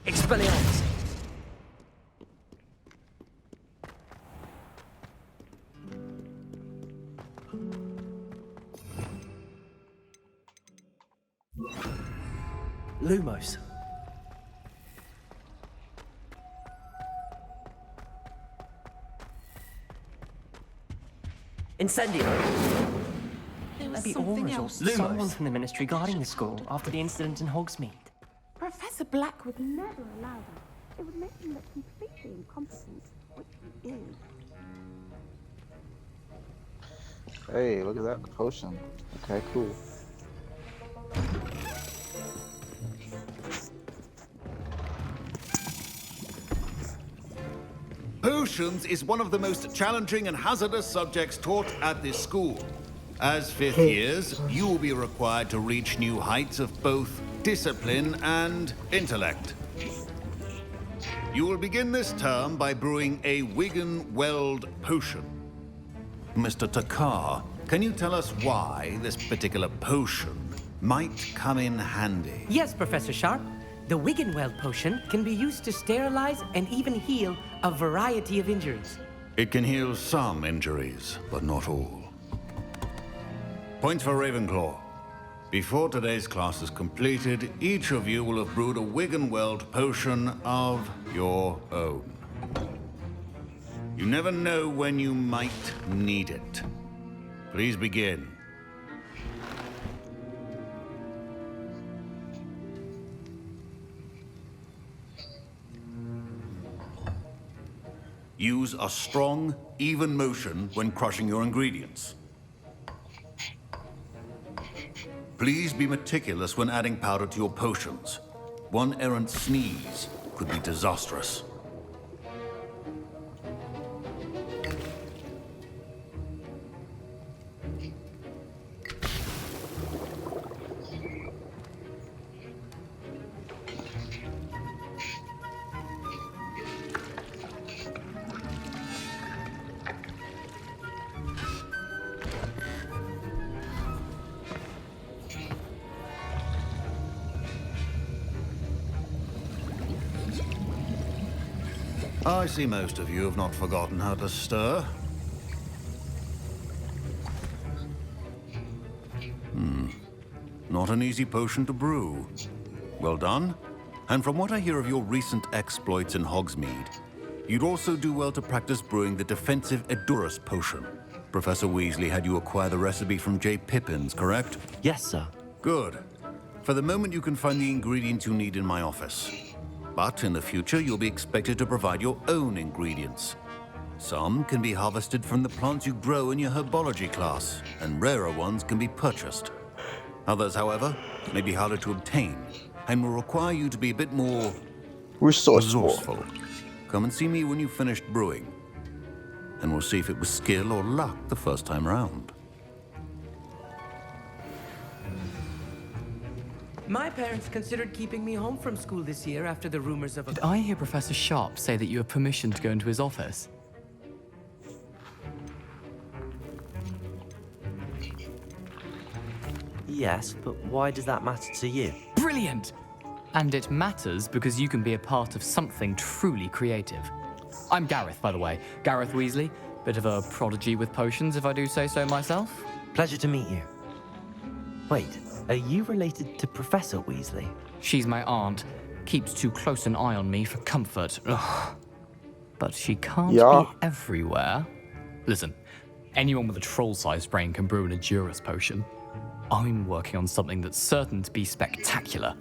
Expelliarmus. Lumos. Incendio. There'll be auras or someone from the Ministry guarding the school after the incident in Hogsmeade. Professor Black would never allow that. It would make him look completely incompetent, which he is. Hey, look at that potion. Okay, cool. Potions is one of the most challenging and hazardous subjects taught at this school. As fifth years, you will be required to reach new heights of both discipline and intellect. You will begin this term by brewing a Wigan-Weld potion. Mr. Takar, can you tell us why this particular potion might come in handy? Yes, Professor Sharp. The Wigan-Weld potion can be used to sterilize and even heal a variety of injuries. It can heal some injuries, but not all. Points for Ravenclaw. Before today's class is completed, each of you will have brewed a Wigan-Weld potion of your own. You never know when you might need it. Please begin. Use a strong, even motion when crushing your ingredients. Please be meticulous when adding powder to your potions. One errant sneeze could be disastrous. I see most of you have not forgotten how to stir. Not an easy potion to brew. Well done. And from what I hear of your recent exploits in Hogsmeade, you'd also do well to practice brewing the defensive Edurus potion. Professor Weasley had you acquire the recipe from J. Pippins, correct? Yes, sir. Good. For the moment, you can find the ingredients you need in my office. But in the future, you'll be expected to provide your own ingredients. Some can be harvested from the plants you grow in your herbology class, and rarer ones can be purchased. Others, however, may be harder to obtain, and will require you to be a bit more resourceful. Come and see me when you've finished brewing, and we'll see if it was skill or luck the first time round. My parents considered keeping me home from school this year after the rumors of a... Did I hear Professor Sharp say that you have permission to go into his office? Yes, but why does that matter to you? Brilliant! And it matters because you can be a part of something truly creative. I'm Gareth, by the way. Gareth Weasley. Bit of a prodigy with potions, if I do say so myself. Pleasure to meet you. Wait, are you related to Professor Weasley? She's my aunt. Keeps too close an eye on me for comfort. Ugh. But she can't be everywhere. Listen, anyone with a troll-sized brain can brew an Edurus potion. I'm working on something that's certain to be spectacular.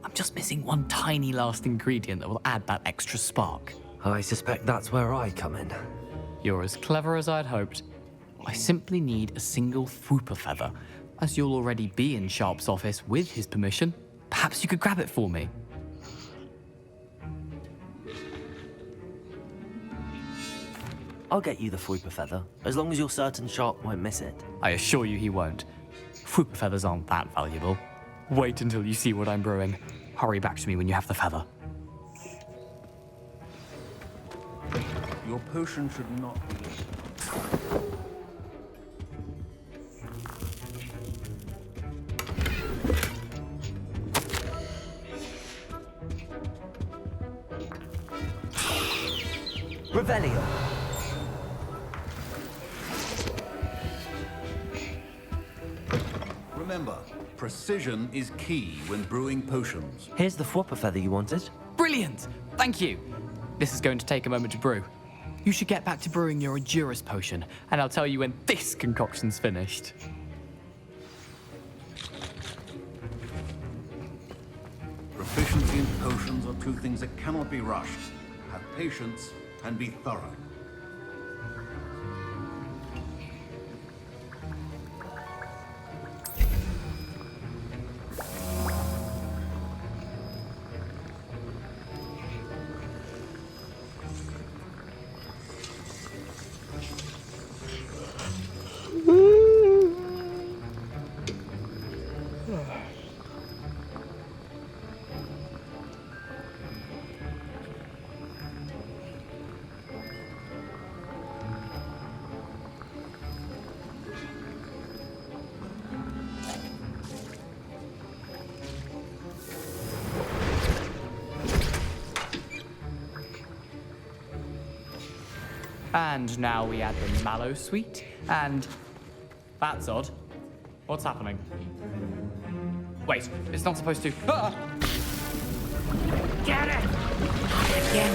I'm just missing one tiny last ingredient that will add that extra spark. I suspect that's where I come in. You're as clever as I'd hoped. I simply need a single Fwooper feather. As you'll already be in Sharp's office with his permission, perhaps you could grab it for me. I'll get you the Fwooper feather, as long as you're certain Sharp won't miss it. I assure you he won't. Fwooper feathers aren't that valuable. Wait until you see what I'm brewing. Hurry back to me when you have the feather. Your potion should not be... Revelio. Remember, precision is key when brewing potions. Here's the Fwooper feather you wanted. Brilliant! Thank you! This is going to take a moment to brew. You should get back to brewing your Edurus potion, and I'll tell you when this concoction's finished. Proficiency in potions are two things that cannot be rushed. Have patience and be thorough. And now we add the mallow sweet, and... That's odd. What's happening? Wait, it's not supposed to... Ah! Get it! Again.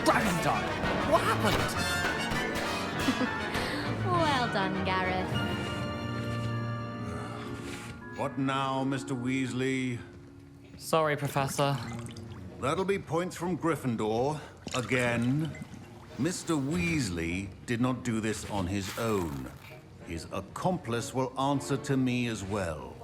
Dragon time! What happened? Well done, Gareth. What now, Mr. Weasley? Sorry, Professor. That'll be points from Gryffindor. Again. Mr. Weasley did not do this on his own. His accomplice will answer to me as well.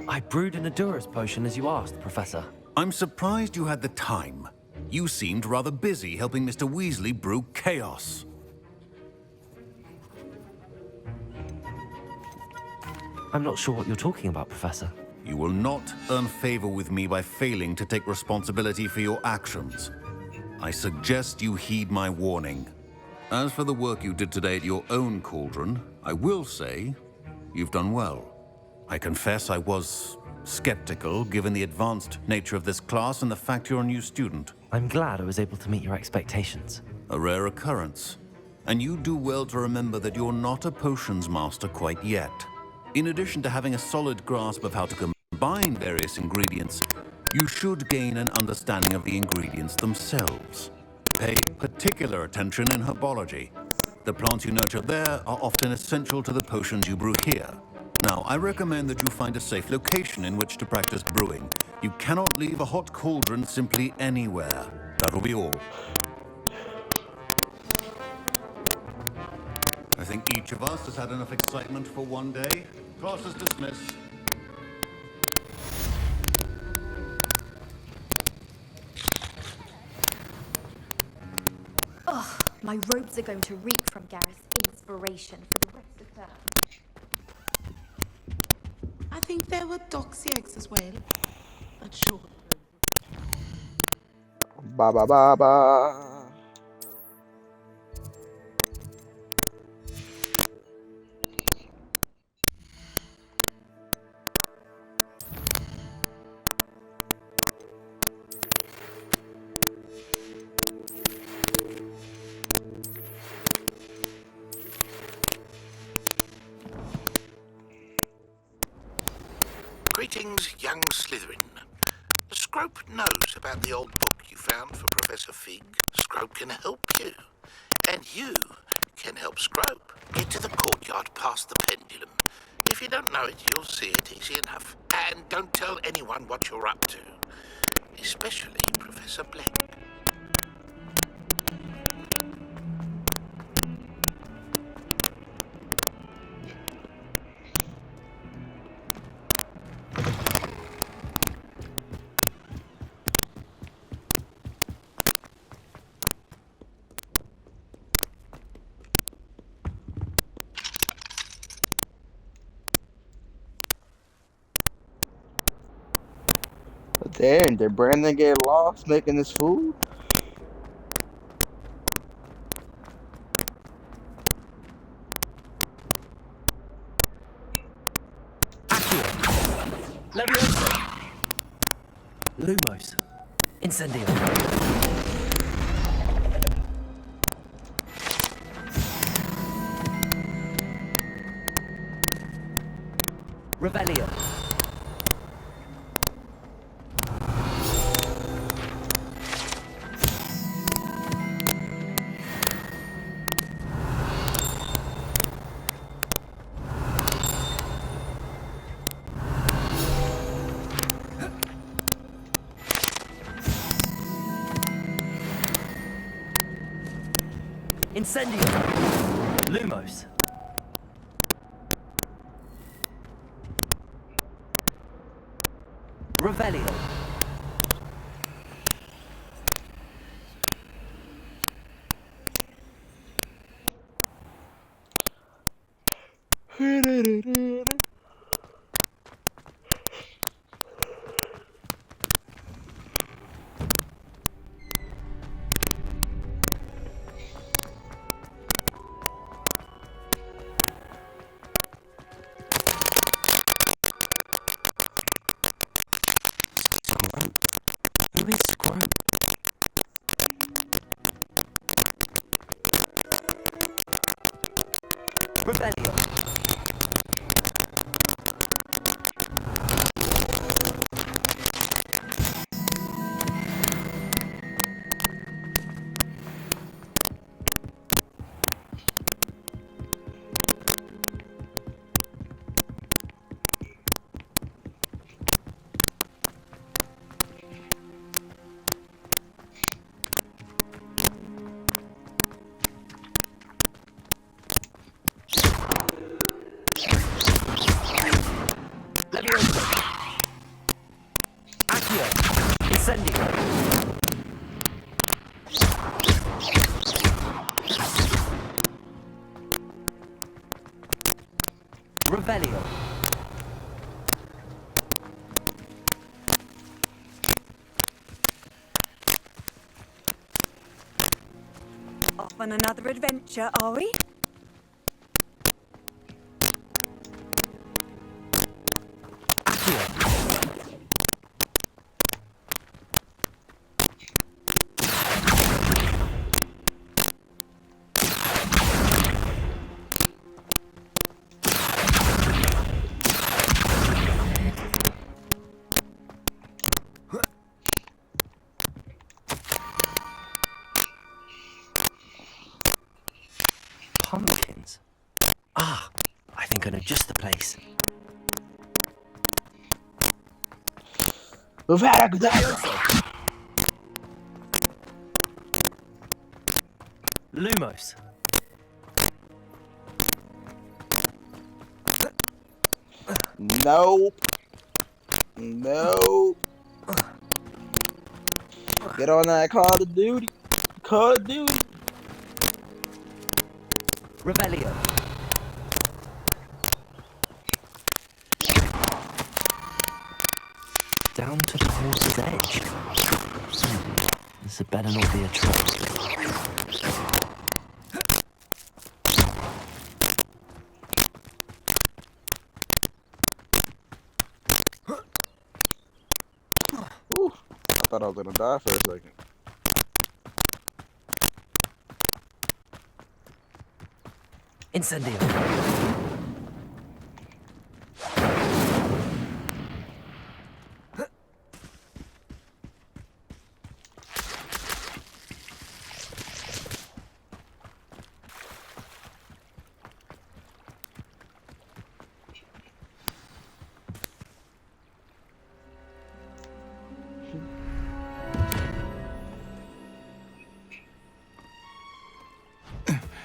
I brewed an Adura's potion as you asked, Professor. I'm surprised you had the time. You seemed rather busy helping Mr. Weasley brew chaos. I'm not sure what you're talking about, Professor. You will not earn favor with me by failing to take responsibility for your actions. I suggest you heed my warning. As for the work you did today at your own cauldron, I will say you've done well. I confess I was skeptical, given the advanced nature of this class and the fact you're a new student. I'm glad I was able to meet your expectations. A rare occurrence. And you do well to remember that you're not a potions master quite yet. In addition to having a solid grasp of how to combine various ingredients, you should gain an understanding of the ingredients themselves. Pay particular attention in herbology. The plants you nurture there are often essential to the potions you brew here. Now, I recommend that you find a safe location in which to practice brewing. You cannot leave a hot cauldron simply anywhere. That'll be all. I think each of us has had enough excitement for one day. Class is dismissed. Ugh, my robes are going to reek from Gareth's inspiration for the rest of term. I think there were doxy eggs as well. But sure. Ba ba ba ba. Greetings, young Slytherin. Scrope knows about the old book you found for Professor Fig. Scrope can help you. And you can help Scrope. Get to the courtyard past the pendulum. If you don't know it, you'll see it easy enough. And don't tell anyone what you're up to. Especially Professor Black. Damn, did Brandon get lost making this food? Leviosa! Lumos. Incendio. Revelio. Incendio. Lumos. Revelio. Accio! Incendio! Revelio! Off on another adventure, are we? Pumpkins? Ah, I think I know just the place. Lumos. Nope. Nope. Get on that Call of Duty. Call of Duty. Revelio. Down to the water's edge. This had better not be a trap. Ooh, I thought I was gonna die for a second. Incendio.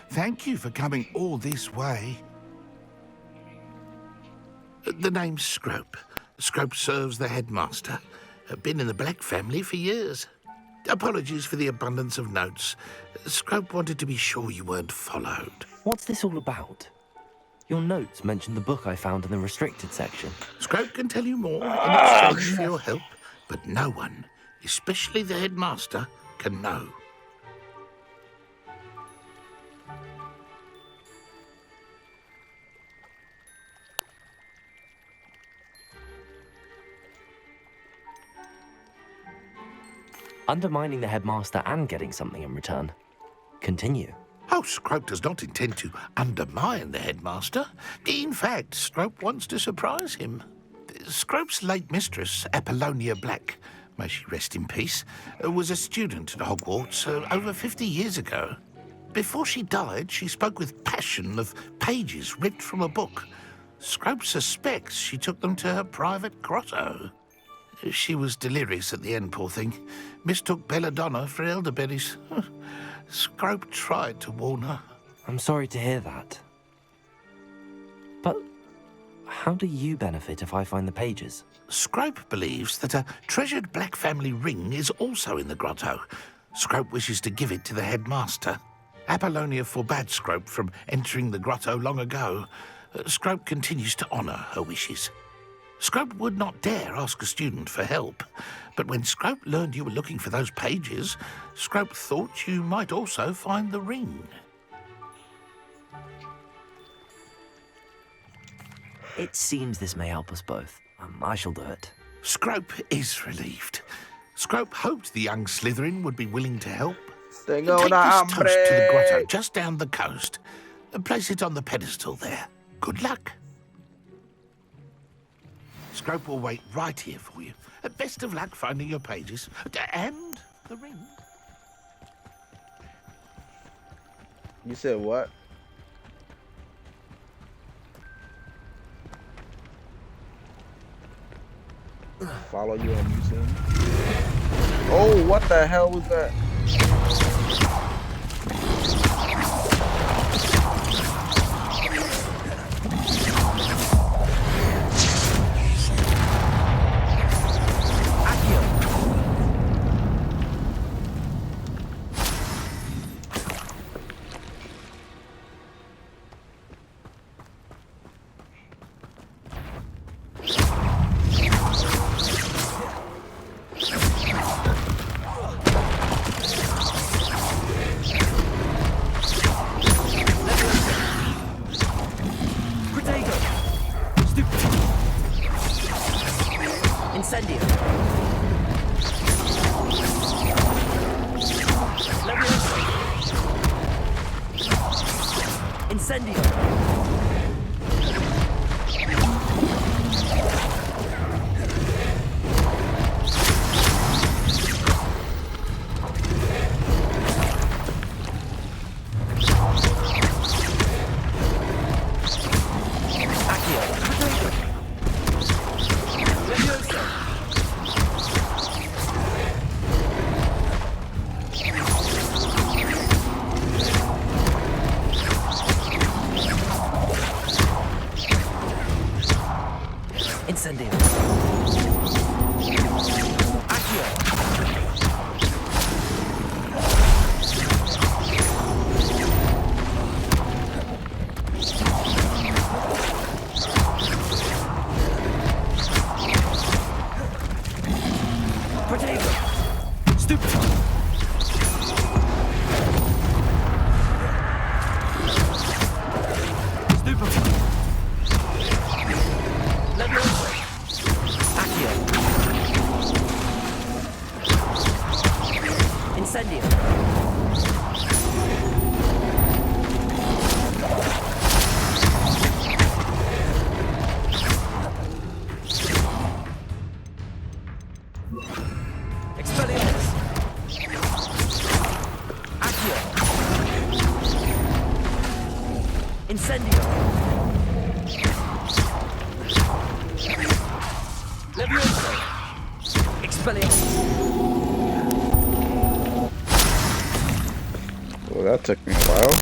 Thank you for coming all this way. The name's Scrope. Scrope serves the headmaster. Been in the Black family for years. Apologies for the abundance of notes. Scrope wanted to be sure you weren't followed. What's this all about? Your notes mentioned the book I found in the restricted section. Scrope can tell you more in exchange for your help, but no one, especially the headmaster, can know. Undermining the headmaster and getting something in return. Continue. Oh, Scrope does not intend to undermine the headmaster. In fact, Scrope wants to surprise him. Scrope's late mistress, Apollonia Black, may she rest in peace, was a student at Hogwarts over 50 years ago. Before she died, she spoke with passion of pages ripped from a book. Scrope suspects she took them to her private grotto. She was delirious at the end, poor thing. Mistook belladonna for elderberries. Scrope tried to warn her. I'm sorry to hear that. But how do you benefit if I find the pages? Scrope believes that a treasured Black family ring is also in the grotto. Scrope wishes to give it to the headmaster. Apollonia forbade Scrope from entering the grotto long ago. Scrope continues to honour her wishes. Scrope would not dare ask a student for help, but when Scrope learned you were looking for those pages, Scrope thought you might also find the ring. It seems this may help us both. I shall do it. Scrope is relieved. Scrope hoped the young Slytherin would be willing to help. Take Tengo this una toast to the grotto hambre. just down the coast. Place it on the pedestal there. Good luck. Scrope will wait right here for you. Best of luck finding your pages. And the ring. You said what? Follow you on YouTube. Oh, what the hell was that? Accio! Incendio! Incendio. Accio. Protego. Stupefy. Stupefy. Leviosa. Accio. Incendio. Expelliarmus. Accio. Incendio. Leviosa. Expelliarmus. Well, that took me a while.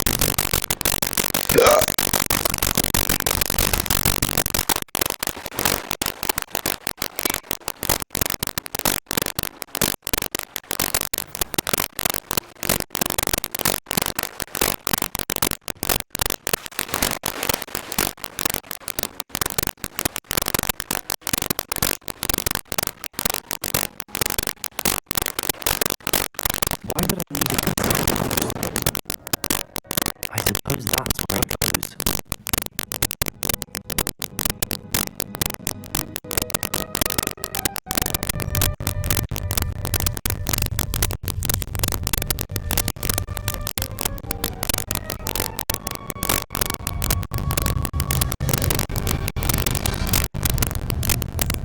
Why would I need it? I suppose that's where it goes.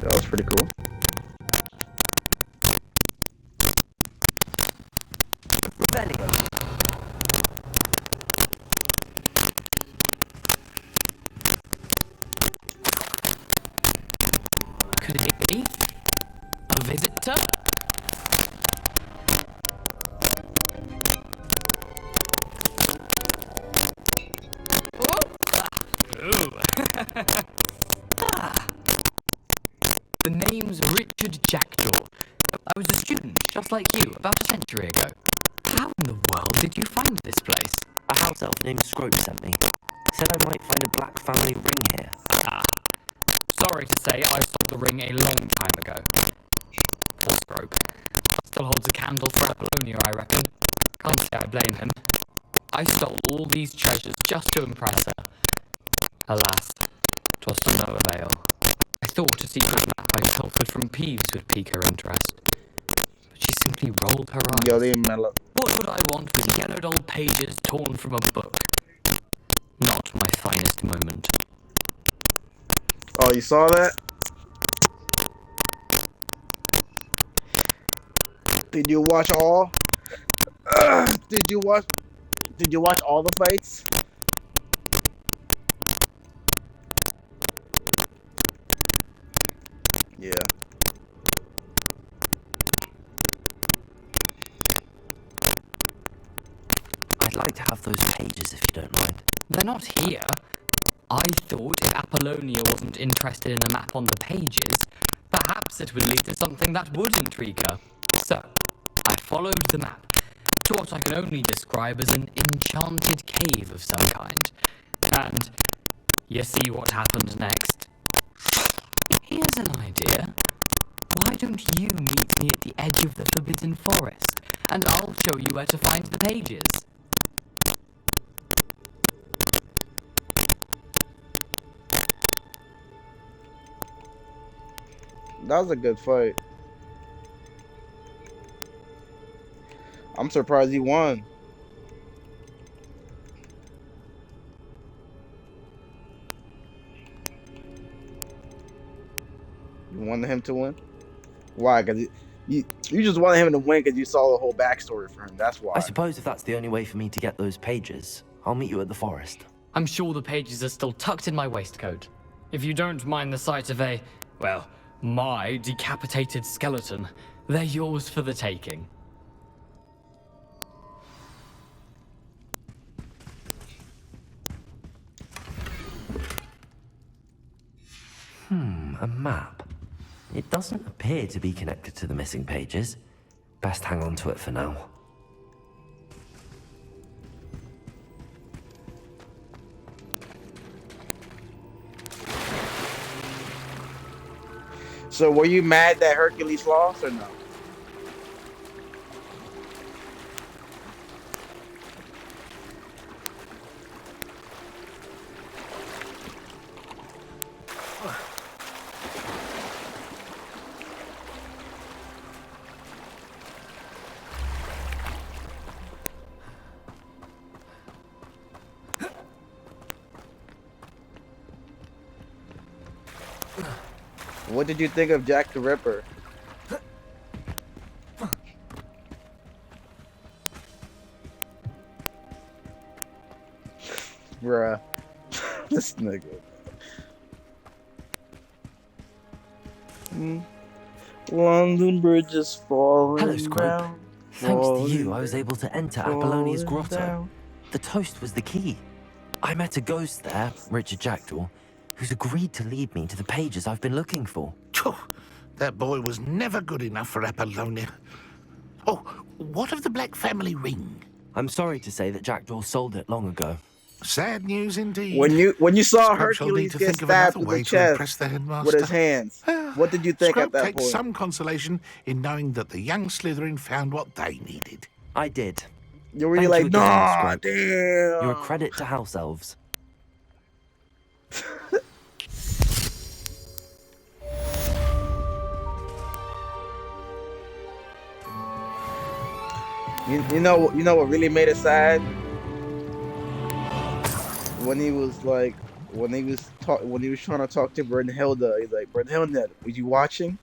That was pretty cool. Revelio. Could it be a visitor? Ooh. The name's Richard Jackdaw. I was a student, just like you, about a century ago. How in the world did you find this place? A house elf named Scrope sent me. Said I might find a black family ring here. Ah. Sorry to say, I sold the ring a long time ago. Poor Scrope. Still holds a candle for Apollonia, I reckon. Can't say I blame him. I stole all these treasures just to impress her. Alas, 'twas to no avail. I thought a secret map I pilfered from Peeves would pique her interest. But she simply rolled her eyes. Yo, they mellow. What would I want with yellowed old pages torn from a book? Not my finest moment. Oh, you saw that? Did you watch all? Did you watch all the fights? Yeah. I'd like to have those pages if you don't mind. They're not here. I thought if Apollonia wasn't interested in a map on the pages, perhaps it would lead to something that would intrigue her. So, I followed the map to what I can only describe as an enchanted cave of some kind. And you see what happened next. Here's an idea. Why don't you meet me at the edge of the Forbidden Forest, and I'll show you where to find the pages. That was a good fight. I'm surprised he won. You wanted him to win? Why? Because you just wanted him to win because you saw the whole backstory for him. That's I why. suppose if that's the only way for me to get those pages, I'll meet you at the forest. I'm sure the pages are still tucked in my waistcoat. If you don't mind the sight of a, well, my decapitated skeleton, they're yours for the taking. A map. It doesn't appear to be connected to the missing pages. Best hang on to it for now. So were you mad that Hercules lost or no? What did you think of Jack the Ripper? Bruh. This nigga. London Bridge is falling Hello, Scrope. down. Thanks to you, I was able to enter Apollonia's grotto. Down. The toast was the key. I met a ghost there, Richard Jackdaw, who's agreed to lead me to the pages I've been looking for. That boy was never good enough for Apollonia. Oh, what of the Black family ring? I'm sorry to say that Jackdaw sold it long ago. Sad news indeed. When you saw Scrope shall need Hercules to get think of stabbed another through way the to impress chest the headmaster. with his hands, what did you think Scrope at that takes point? some consolation in knowing that the young Slytherin found what they needed. I did. You're really Thank like, you again, nah, Scrope. damn. You're a credit to house elves. You know what really made it sad? When he was like, when he was trying to talk to Brunhilde, he's like, Brunhilde, were you watching?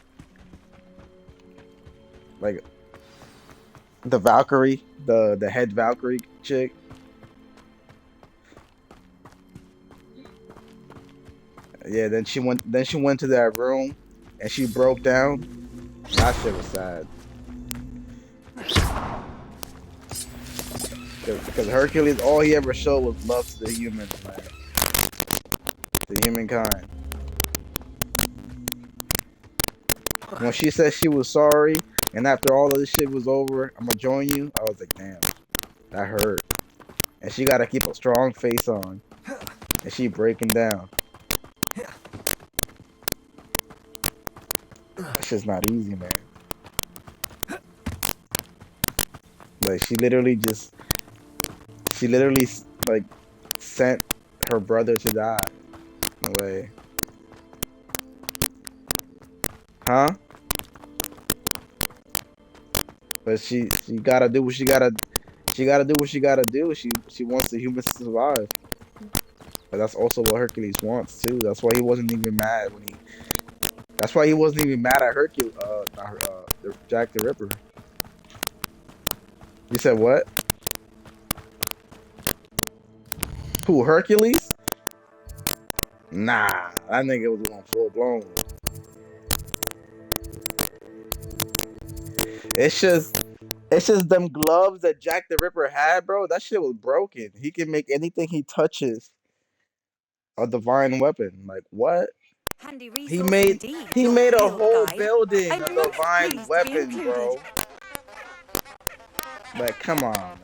Like the Valkyrie, the head Valkyrie chick. Yeah, then she went to that room and she broke down. That shit was sad. Because Hercules, all he ever showed was love to the humans, man. To humankind. When she said she was sorry, and after all of this shit was over, I'm gonna join you, I was like, damn, that hurt. And she gotta keep a strong face on. And she breaking down. That shit's not easy, man. Like, she literally like sent her brother to die. No way. Huh? But she gotta do what she gotta do what she gotta do. She wants the humans to survive. But that's also what Hercules wants too. That's why he wasn't even mad when that's why he wasn't even mad at Hercules Jack the Ripper. You said what? Who, Hercules? Nah, that nigga was going full blown. It's just them gloves that Jack the Ripper had, bro. That shit was broken. He can make anything he touches a divine weapon. Like what? Handy He resource made indeed, he your made a field whole guide. building I'm a most divine pleased to be weapon, included. bro. Like, come on, man.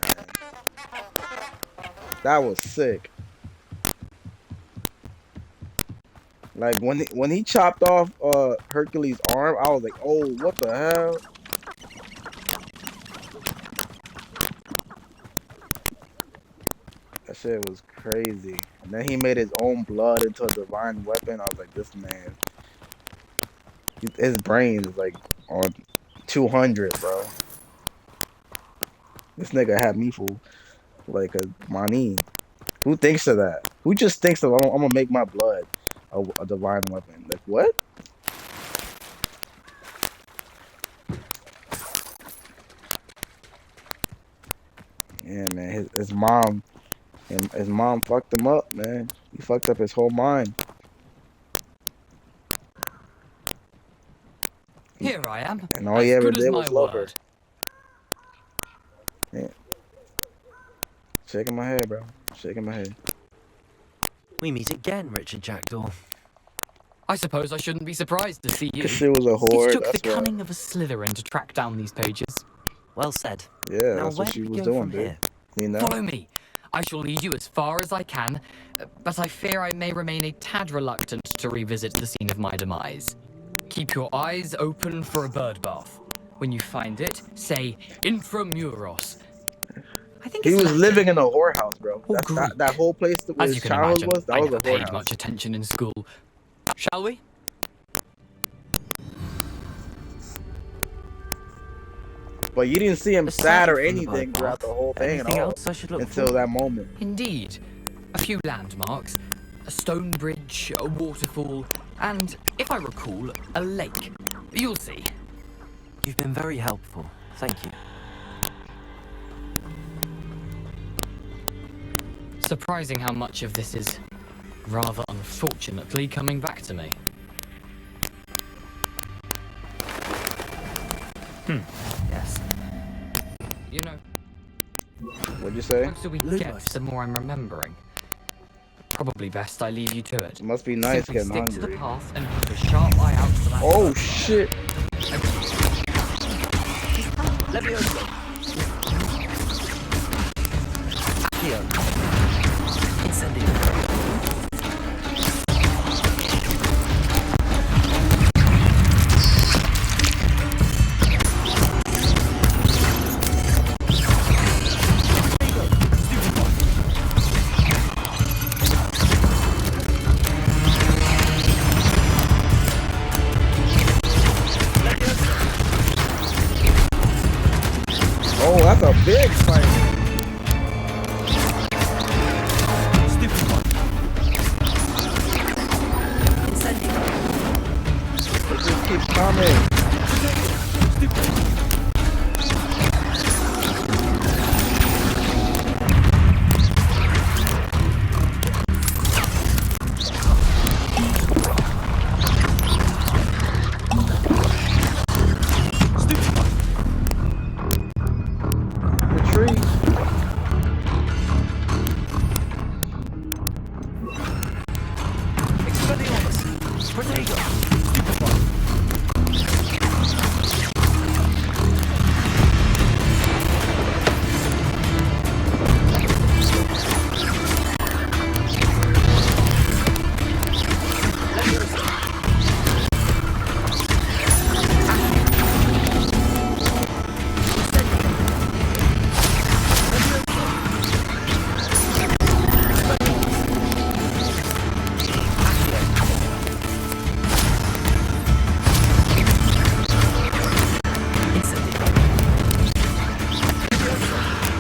That was sick. Like when he chopped off Hercules' arm, I was like, oh, what the hell? That shit was crazy. And then he made his own blood into a divine weapon. I was like, this man, his brain is like on 200, bro. This nigga had me for like a money. Who thinks of that? Who just thinks of I'm gonna make my blood a divine weapon? Like what? Yeah, man. His mom fucked him up, man. He fucked up his whole mind. Here I am. And all he as ever good as did my was love her. word. Yeah. Shaking my head, bro. Shaking my head. We meet again, Richard Jackdaw. I suppose I shouldn't be surprised to see you. Cause she was a whore. It took the That's why. cunning of a Slytherin to track down these pages. Well said. Yeah, Now, that's where what she do we was go doing, from dude. here? You know? Follow me. I shall lead you as far as I can, but I fear I may remain a tad reluctant to revisit the scene of my demise. Keep your eyes open for a bird bath. When you find it, say Intramuros. I think He it's was Latin. living in a whorehouse, bro. Or That whole place where As his you can childhood imagine, was, that I was a never paid whorehouse. much attention in school. Shall we? But you didn't see him sad or from the anything bird throughout the bath. whole thing at Anything all else I should look until for? that moment. Indeed. A few landmarks, a stone bridge, a waterfall, and, if I recall, a lake. You'll see. You've been very helpful. Thank you. Surprising how much of this is, rather unfortunately, coming back to me. Yes. You know, What'd you say? the closer we get, the more I'm remembering. Probably best I leave you to it. It must be nice Simply getting stick to hungry. the path and keep a sharp eye out for that. Oh shit! Let me open. Here. Incendio. Oh, that's a big fight. It just keeps coming. Retreat. Expelliarmus. Protego.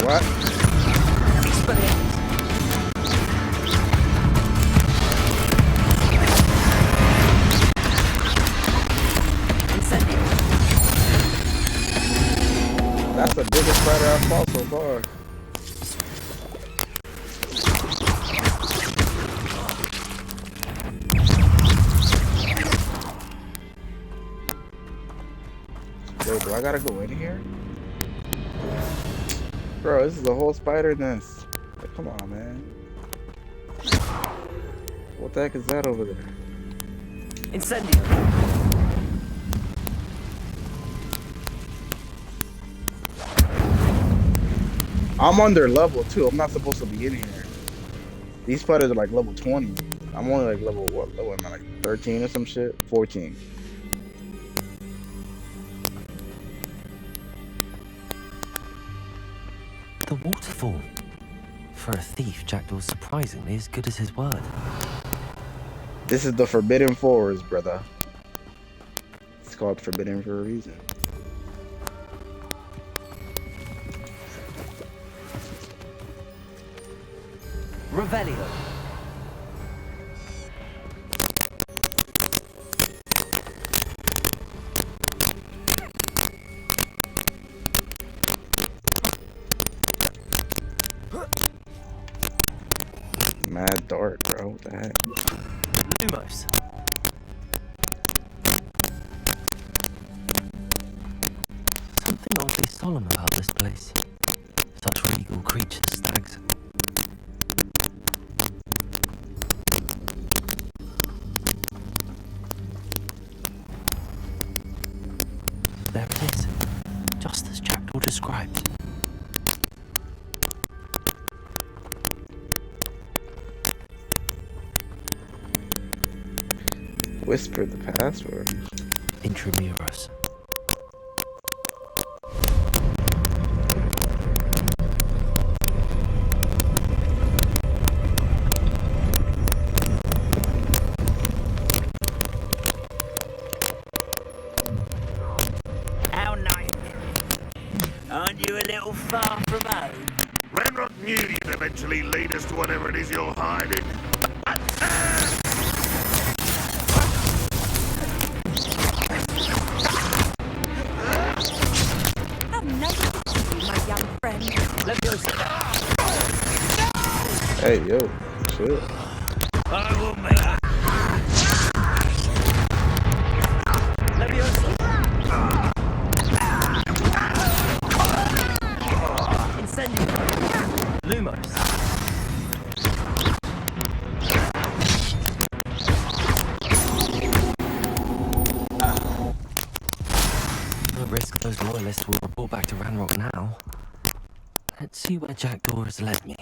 What? That's the biggest spider I've fought so far. Wait, do I gotta go in here? Bro, this is a whole spider nest. Like, come on, man. What the heck is that over there? Incendio. I'm under level 2. I'm not supposed to be in here. These spiders are like level 20. I'm only like level, what level am I, like 13 or some shit? 14. The waterfall. For a thief, Jackdaw's surprisingly as good as his word. This is the Forbidden Forest, brother. It's called Forbidden for a reason. Revelio. Mad dark, bro. What the heck? Lumos. Something oddly solemn about this place. Such regal creatures, stags. There it is, just as Jackdaw described. Whisper the password. Intramuros. How nice. Aren't you a little far from home? Ranrock knew you'd eventually lead us to whatever it is you're hiding. How nice of you, my young friend. Hey, yo, chill. I will make Lumos. No risk those loyalists will report back to Ranrock now. Let's see where Jackdaw has led me.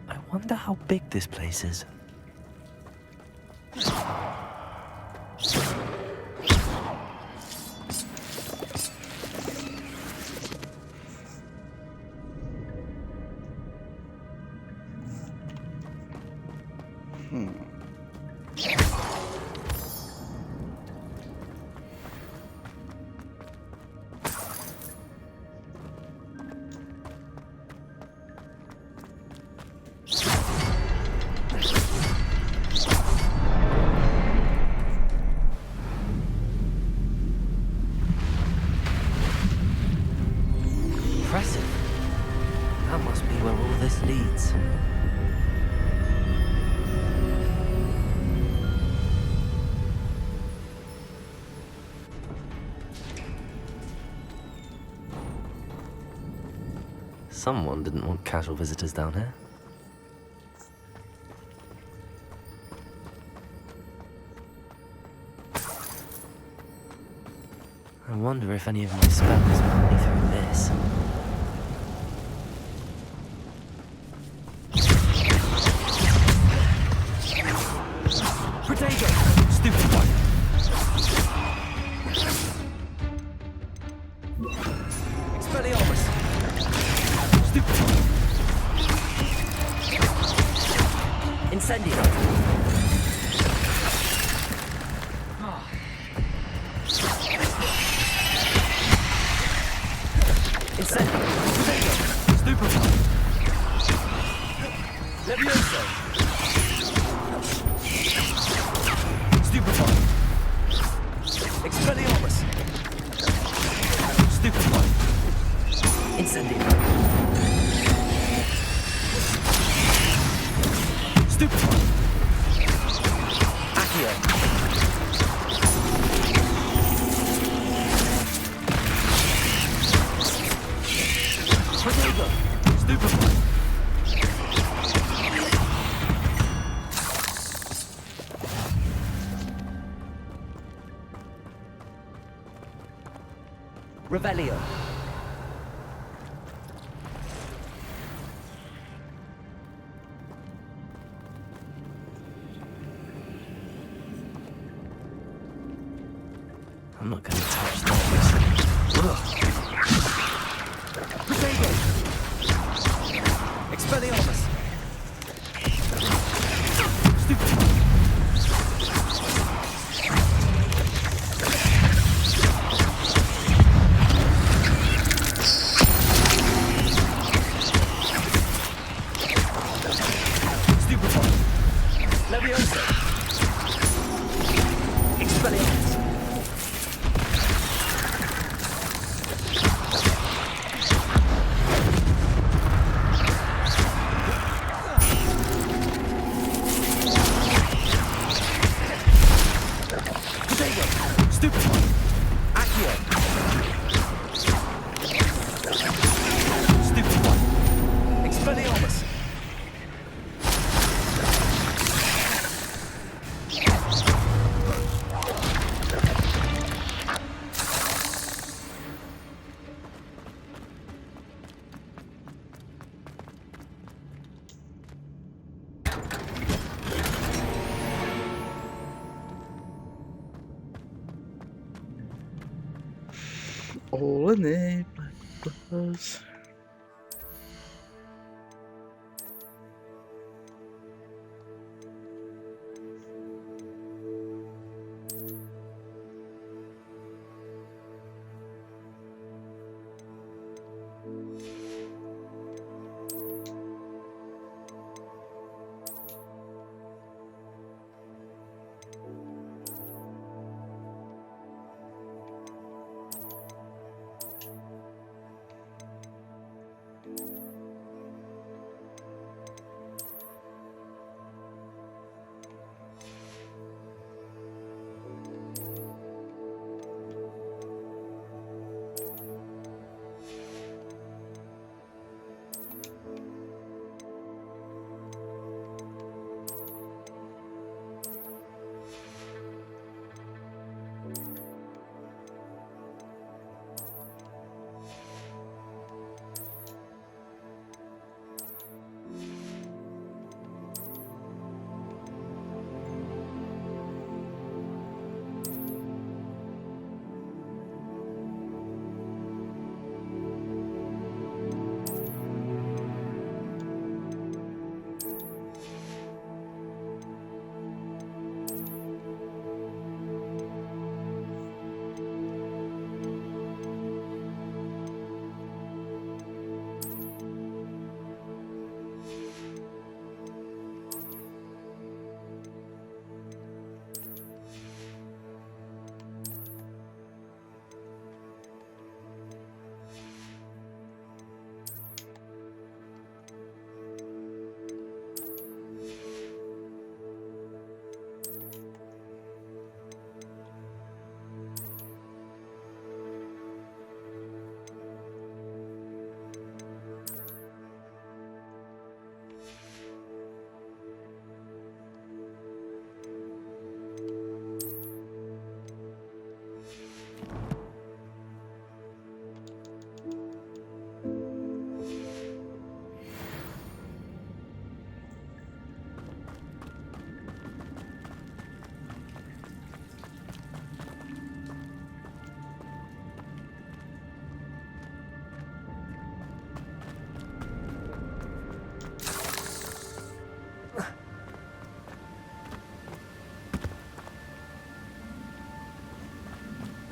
I wonder how big this place is. Impressive. That must be where all this leads. Someone didn't want casual visitors down here. I wonder if any of my spells put me through this. Protego! Stupid one! Expelliarmus! Stupid one! Incendio! Incendio! Protego! Stupid one! Levioso! Stupefy! Expelliarmus! Stupefy! Incendio! Stupefy! Accio! Protego! Stupefy! Revelio. I'm not going to touch those. Expelliarmus! All in it, Black Bros.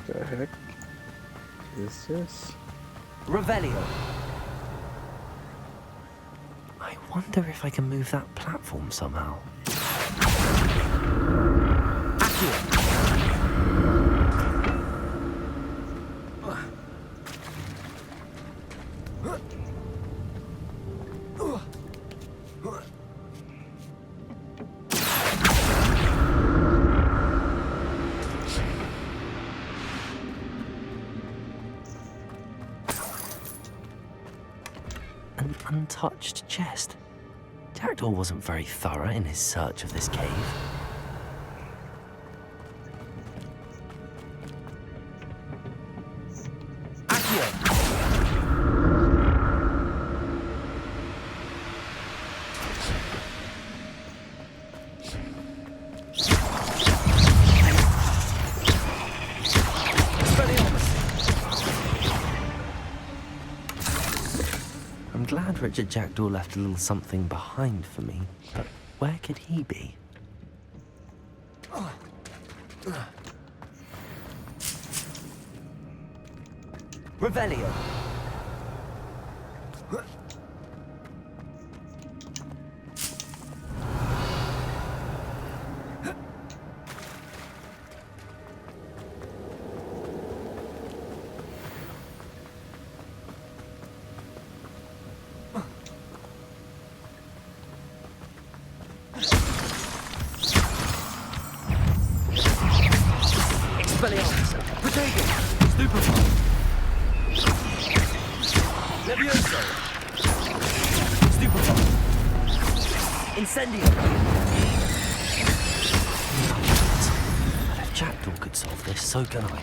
The heck is this? Revelio. I wonder if I can move that platform somehow. An untouched chest. Jackdaw wasn't very thorough in his search of this cave. Richard Jackdaw left a little something behind for me, but where could he be? Revelio. Expelliarmus! Protego! Stupefy! Levioso! Stupefy! Incendio! But if Jackdaw could solve this, so can I.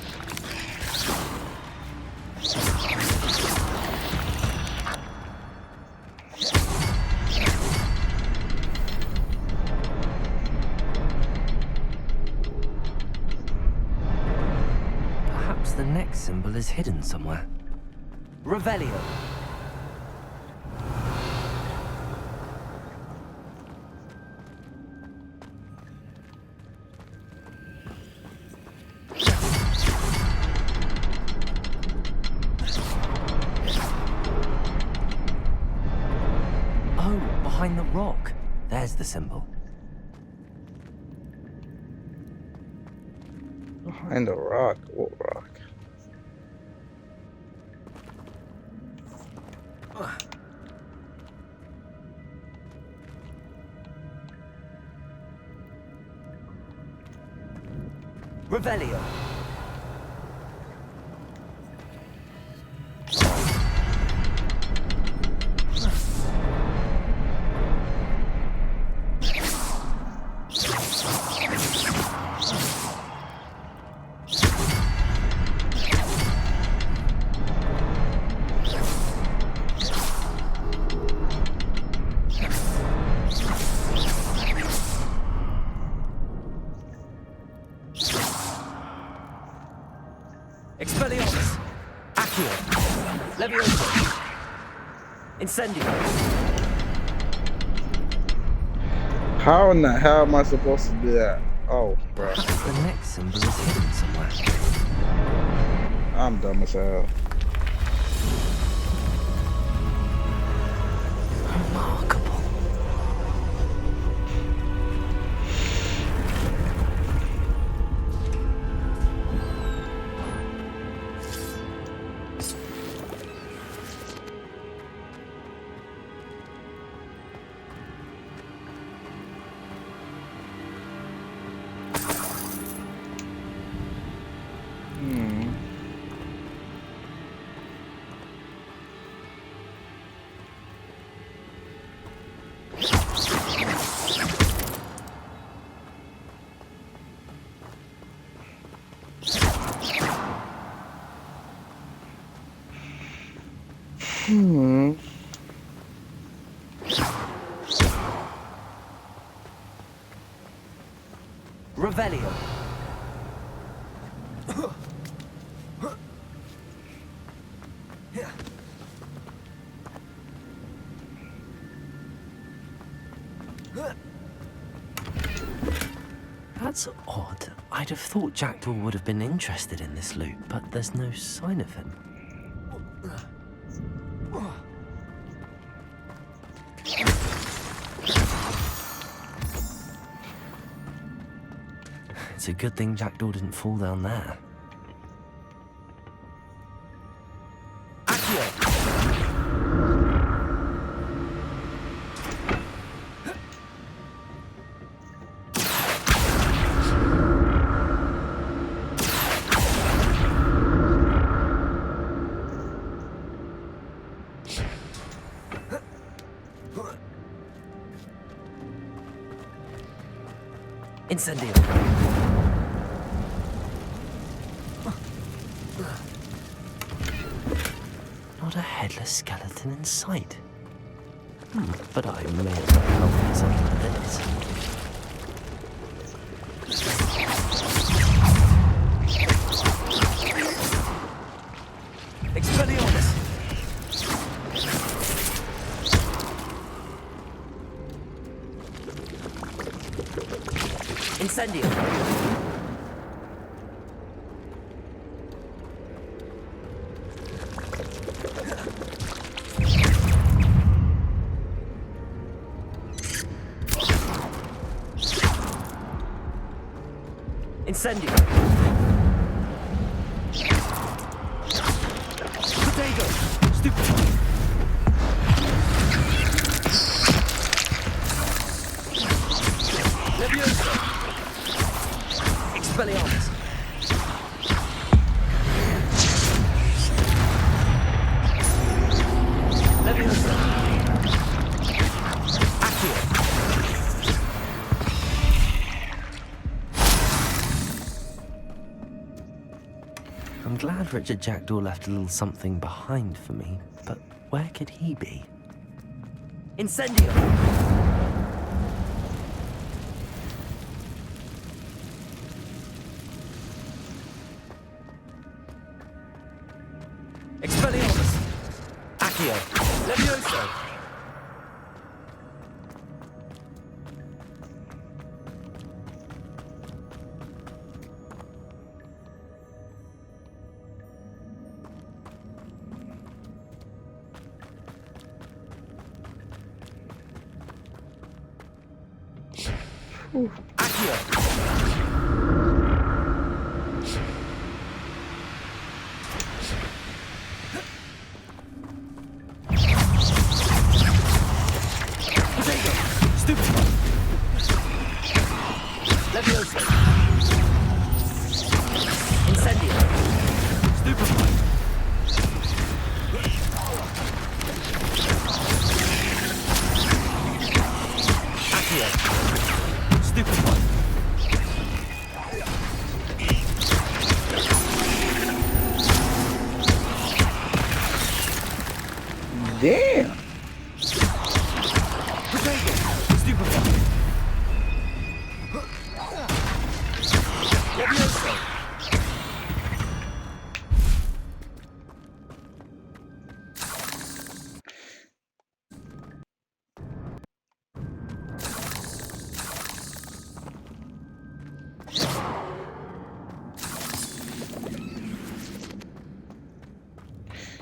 Perhaps the next symbol is hidden somewhere. Revelio. Oh, behind the rock. There's the symbol. Behind the rock. What rock? Revelio. Expelliarmus! Accio! Levioso! Incendio! How in the hell am I supposed to do that? Oh, bro. The next symbol is hidden somewhere. I'm dumb as hell. Remarkable. Revelio. That's odd. I'd have thought Jackdaw would have been interested in this loot, but there's no sign of him. It's a good thing Jackdaw didn't fall down there. Incendio. Not a headless skeleton in sight. But I may as well help myself with this. Expelliarmus! Incendio. Potato. Stupefy. Leviosa. Expelliarmus. Leviosa. Accio. I'm glad Richard Jackdaw left a little something behind for me, but where could he be? Incendio. Expelliarmus. Accio. Levioso. Accio. Potato. Stupefy. Leviosa. Incendio. Stupefy. Accio. Stupefy. Damn. Potato. Stupefy. Levioso.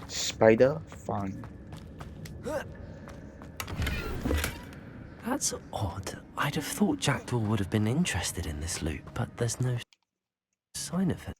Spider fun. That's odd. I'd have thought Jackdaw would have been interested in this loot, but there's no sign of it.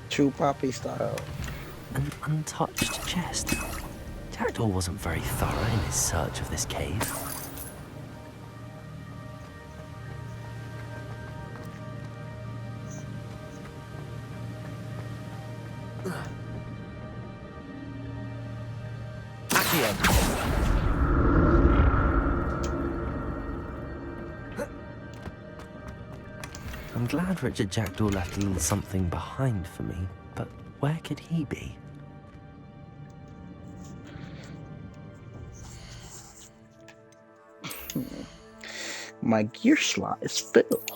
True Poppy style. An untouched chest. Jackdaw wasn't very thorough in his search of this cave. I'm glad Richard Jackdaw left a little something behind for me, but where could he be? My gear slot is filled.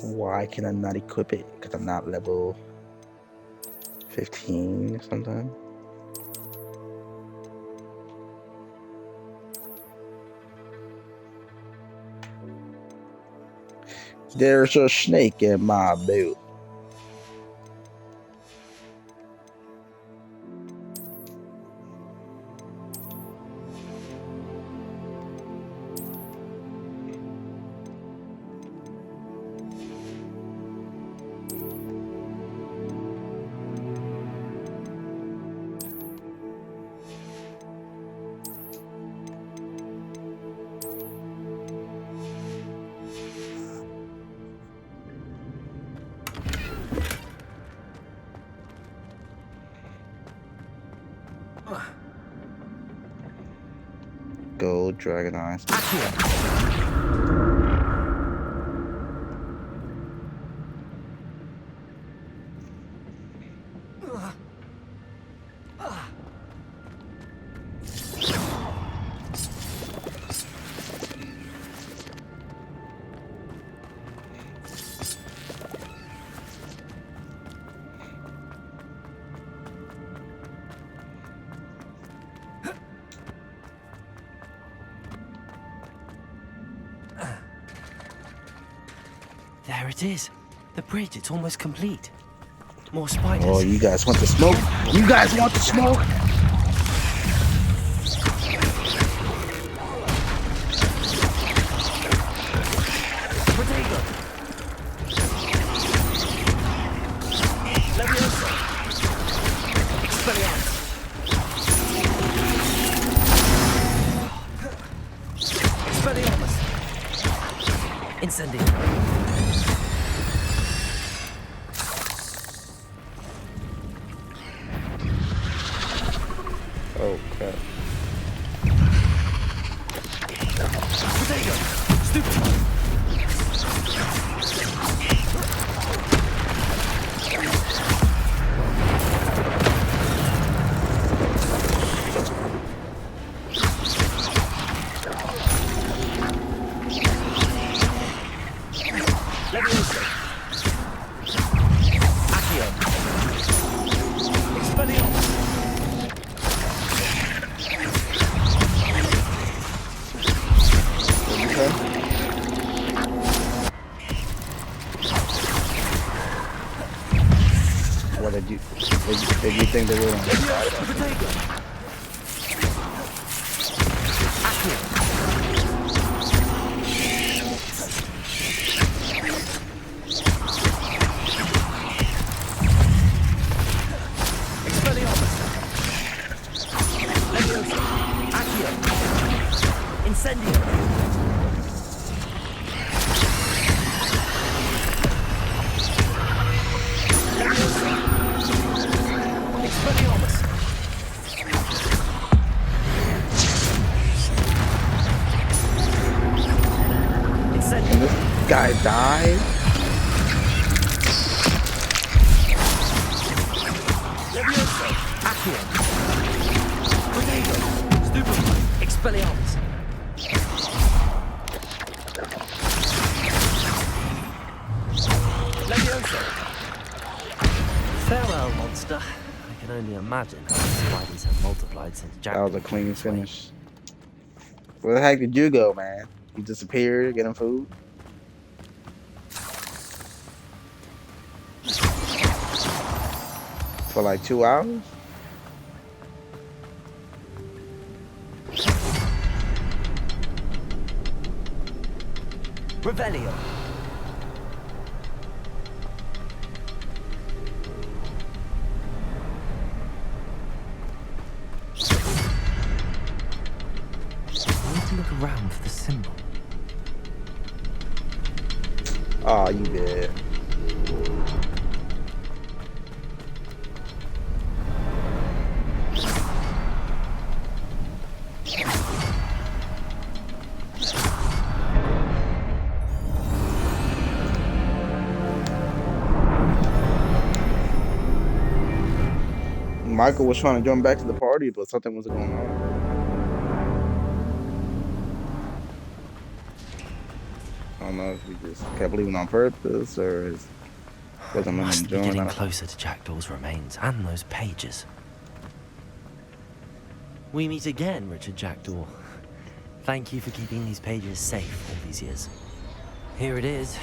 Why can I not equip it? Because I'm not level 15 or something. There's a snake in my boot. Gold dragon eyes. There it is. The bridge, it's almost complete. More spiders. Oh, you guys want the smoke? You guys want the smoke? Potato. Leviosa. Expelliarmus. Expelliarmus. Incendio. Oh crap. Potato. Stupefy. Leviosa. Accio. Expelliarmus. What did you think they were on? Incendio. Expelliarmus. Incendio. And this guy died? Leviosa. Accio. Potato. Stupefy. Expelliarmus. Leviosa. Farewell, monster. I can only imagine how the spiders have multiplied since Jack. That was a clean finish. Where the heck did you go, man? You disappeared, getting food? For like 2 hours? Revelio. I need to look around for the symbol. Oh, you did. Michael was trying to join back to the party, but something was going on. don't know if he just kept leaving on purpose or his wasn't letting him Must be join. getting closer to Jackdaw's remains and those pages. We meet again, Richard Jackdaw. Thank you for keeping these pages safe all these years. Here it is,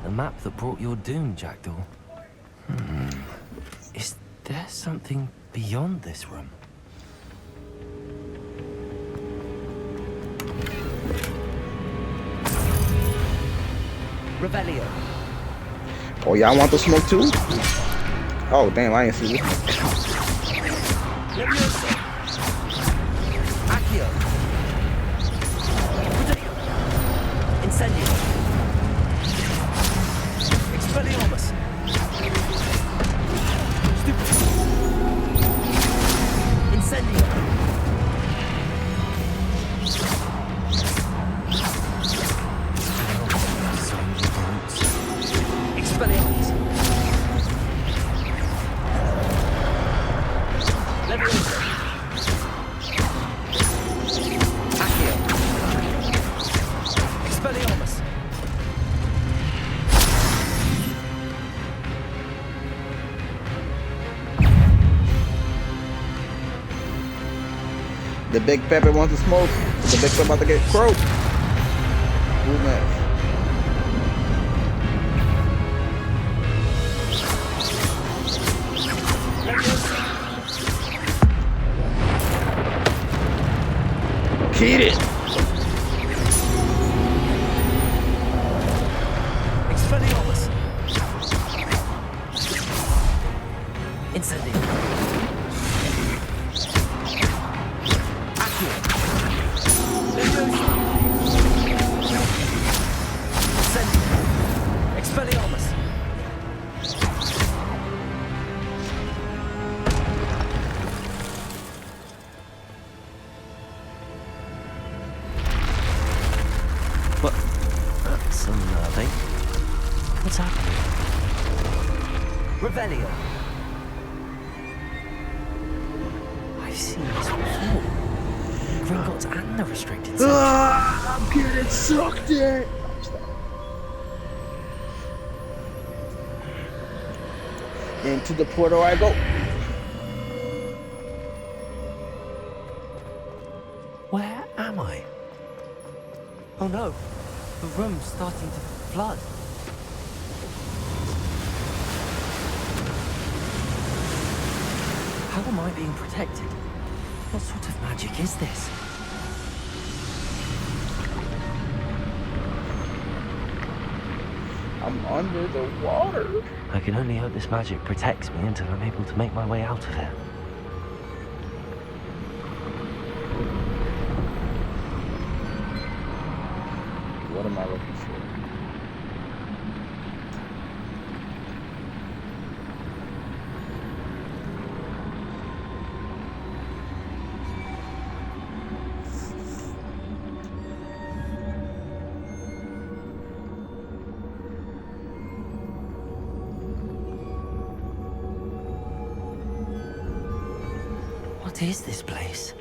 the map that brought your doom, Jackdaw. Is there something beyond this room? Revelio. Oh, y'all want the smoke too? Oh, damn, I didn't see this. Leviosa. Accio. Incendio. Expelliarmus. Incendio. Expelliarmus. Leviosa. Accio. Expelliarmus. The big pepper wants to smoke. The big pepper about to get croaked. Who next? Keaton. Expelliarmus. Incendio. Accio. Leviosa. Incendio. Expelliarmus. What? That's unnerving. What's happening? Revelio. I've seen this before. Gringotts and the restricted section. I'm getting sucked in. Into the portal I go. Where am I? Oh no, the room's starting to flood. How am I being protected? What sort of magic is this? I'm under the water. I can only hope this magic protects me until I'm able to make my way out of here. What am I looking for? What is this place?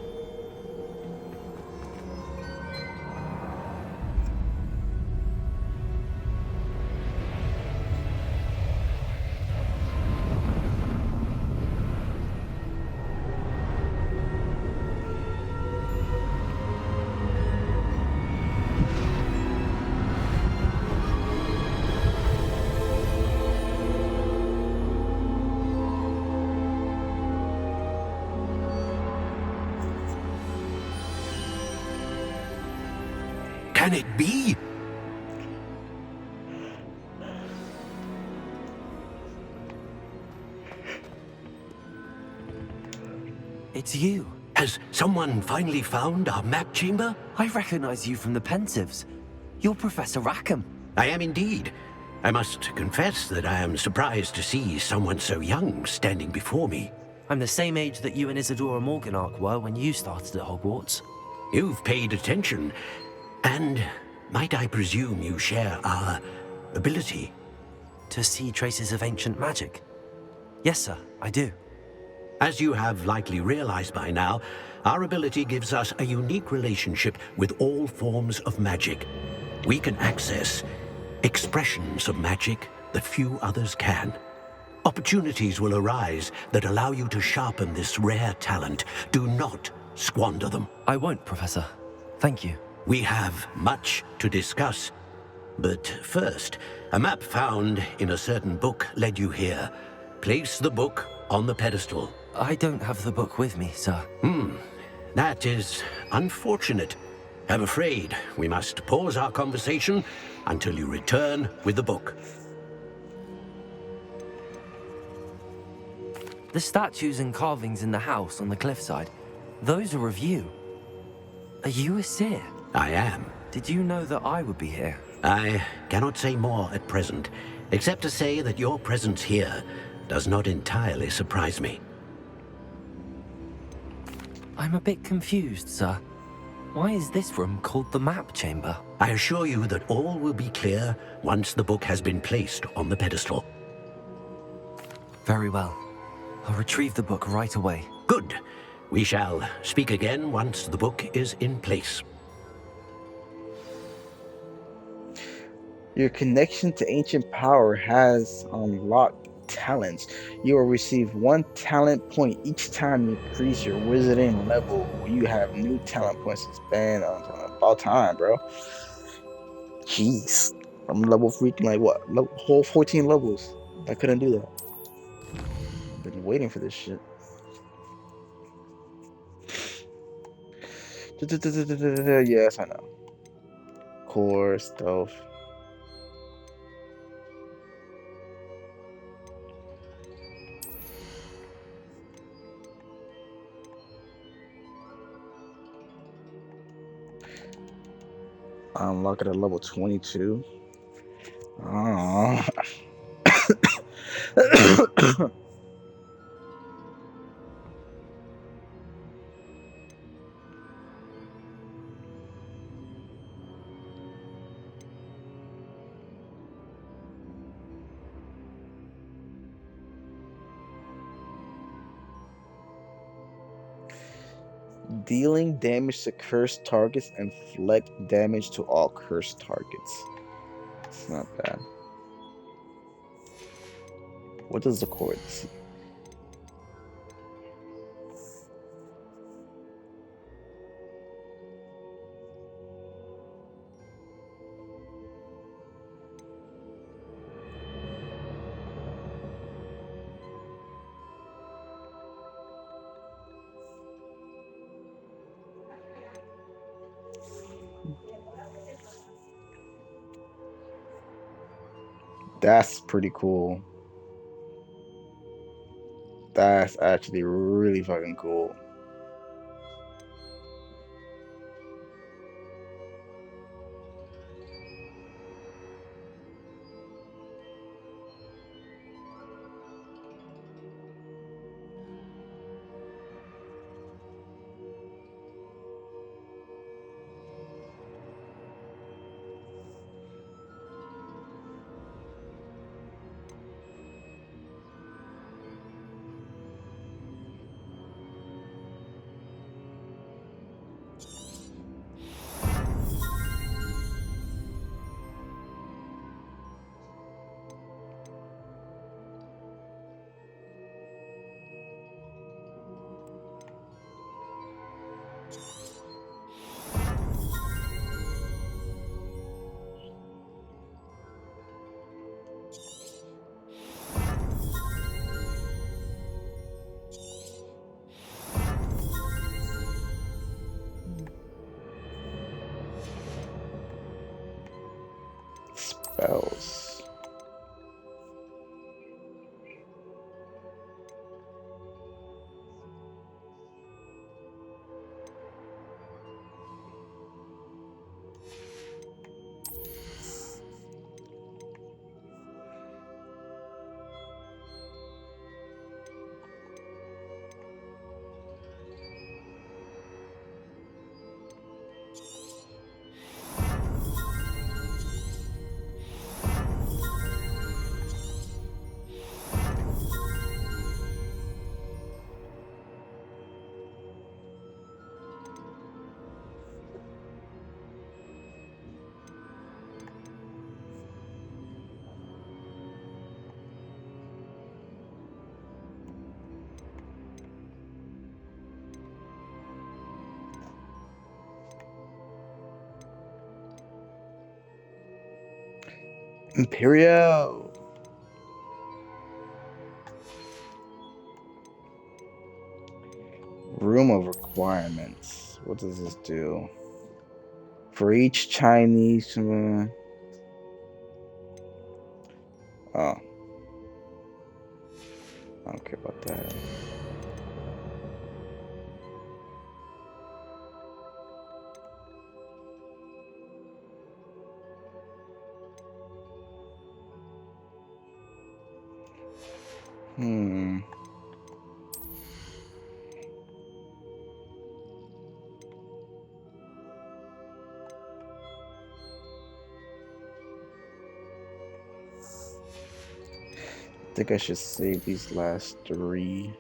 Can it be? It's you. Has someone finally found our map chamber? I recognize you from the Pensives. You're Professor Rackham. I am indeed. I must confess that I am surprised to see someone so young standing before me. I'm the same age that you and Isadora Morganach were when you started at Hogwarts. You've paid attention, and might I presume you share our ability? To see traces of ancient magic? Yes, sir, I do. As you have likely realized by now, our ability gives us a unique relationship with all forms of magic. We can access expressions of magic that few others can. Opportunities will arise that allow you to sharpen this rare talent. Do not squander them. I won't, Professor. Thank you. We have much to discuss. But first, a map found in a certain book led you here. Place the book on the pedestal. I don't have the book with me, sir. That is unfortunate. I'm afraid we must pause our conversation until you return with the book. The statues and carvings in the house on the cliffside, those are of you. Are you a seer? I am. Did you know that I would be here? I cannot say more at present, except to say that your presence here does not entirely surprise me. I'm a bit confused, sir. Why is this room called the map chamber? I assure you that all will be clear once the book has been placed on the pedestal. Very well. I'll retrieve the book right away. Good. We shall speak again once the book is in place. Your connection to ancient power has unlocked talents. You will receive 1 talent point each time you increase your wizarding level. You have new talent points to spend on about time, bro. Jeez. I'm level freaking like what? Whole 14 levels. I couldn't do that. Been waiting for this shit. Yes, I know. Core stealth. Unlock it at level 22. Oh. Dealing damage to cursed targets and inflict damage to all cursed targets. It's not bad. What does the cord see? That's pretty cool. That's actually really fucking cool. Imperial. Room of requirements. What does this do? For each Chinese. Oh. I don't care about that. I think I should save these last 3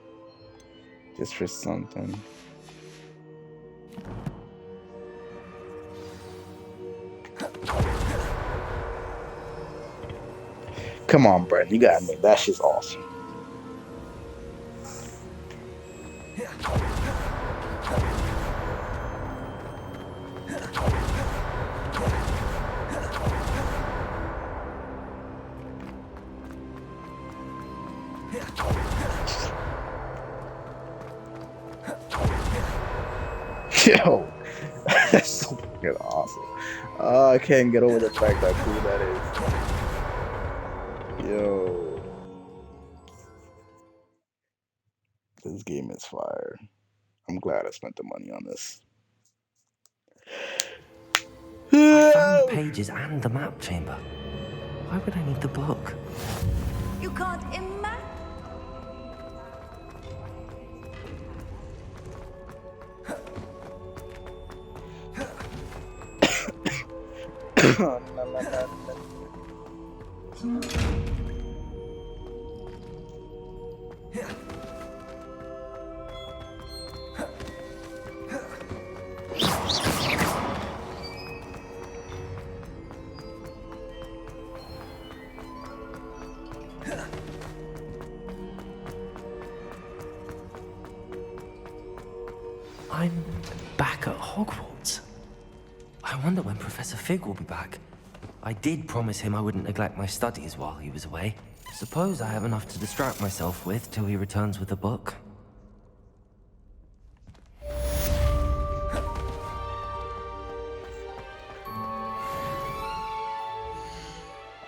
just for something. Come on, Brett. You gotta admit that shit's awesome. Yo, that's so fucking awesome. I can't get over the fact how cool that is. Yo, this game is fire. I'm glad I spent the money on this. I found the pages and the map chamber. Why would I need the book? You can't imagine. I'm back at Hogwarts. I wonder when Professor Fig will be back. I did promise him I wouldn't neglect my studies while he was away. Suppose I have enough to distract myself with till he returns with the book.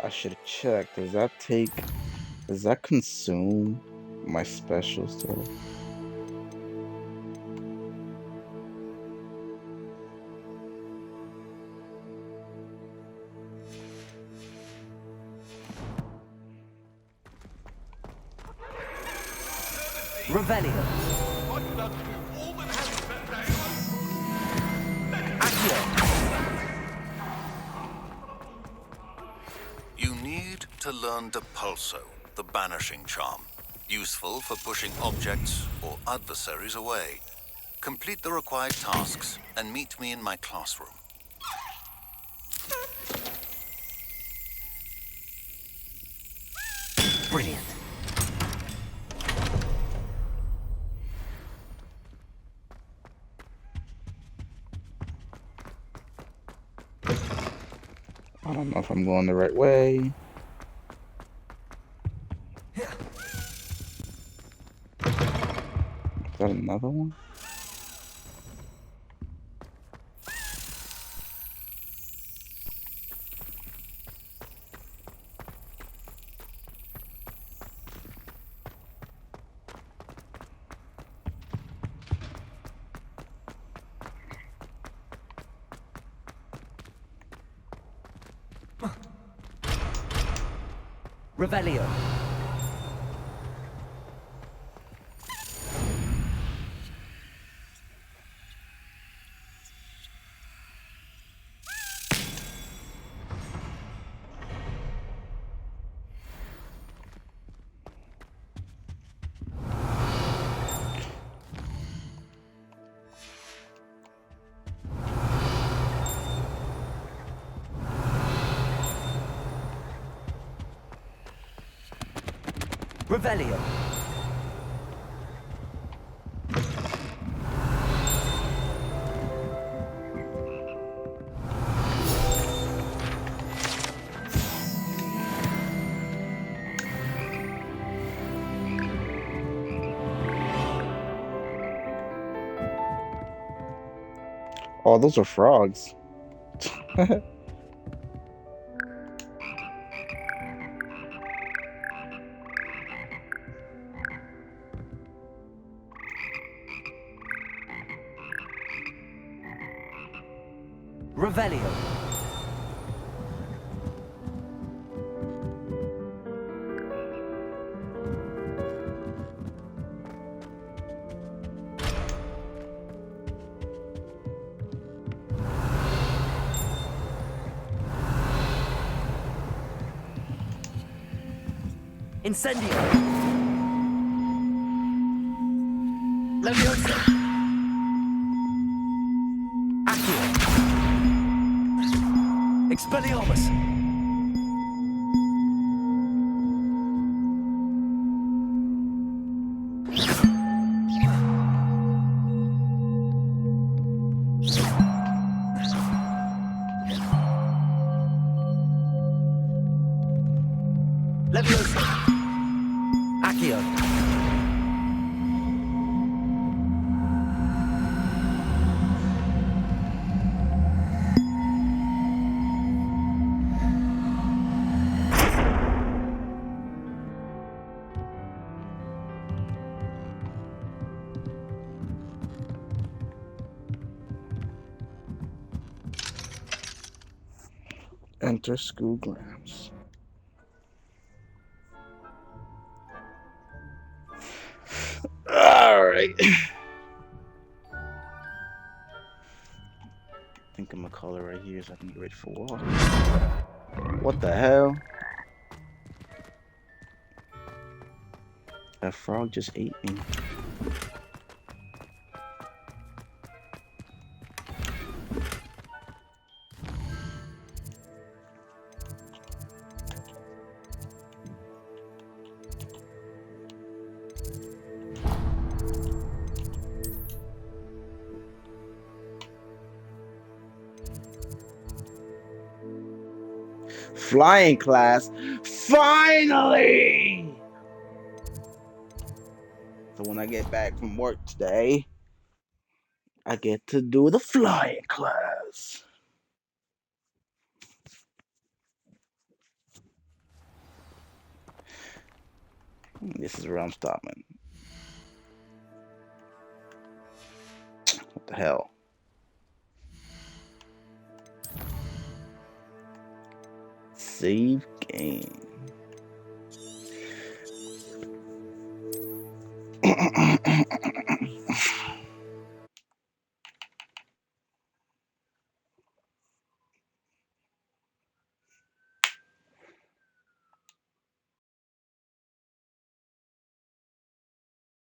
I should have checked. Does that consume my special stuff? Revelio. You need to learn Depulso, the banishing charm. Useful for pushing objects or adversaries away. Complete the required tasks and meet me in my classroom. Brilliant. I don't know if I'm going the right way. Is that another one? Revelio. Revelio. Oh, those are frogs. Revelio. Incendio. Leviosa. Accio. Expelliarmus. Leviosa. Accio. Enter school grounds. Alright. I think I'm gonna call it right here so I can get ready for war. What the hell? That frog just ate me. Flying class. Finally! So when I get back from work today, I get to do the flying class. This is where I'm stopping. What the hell? Save game.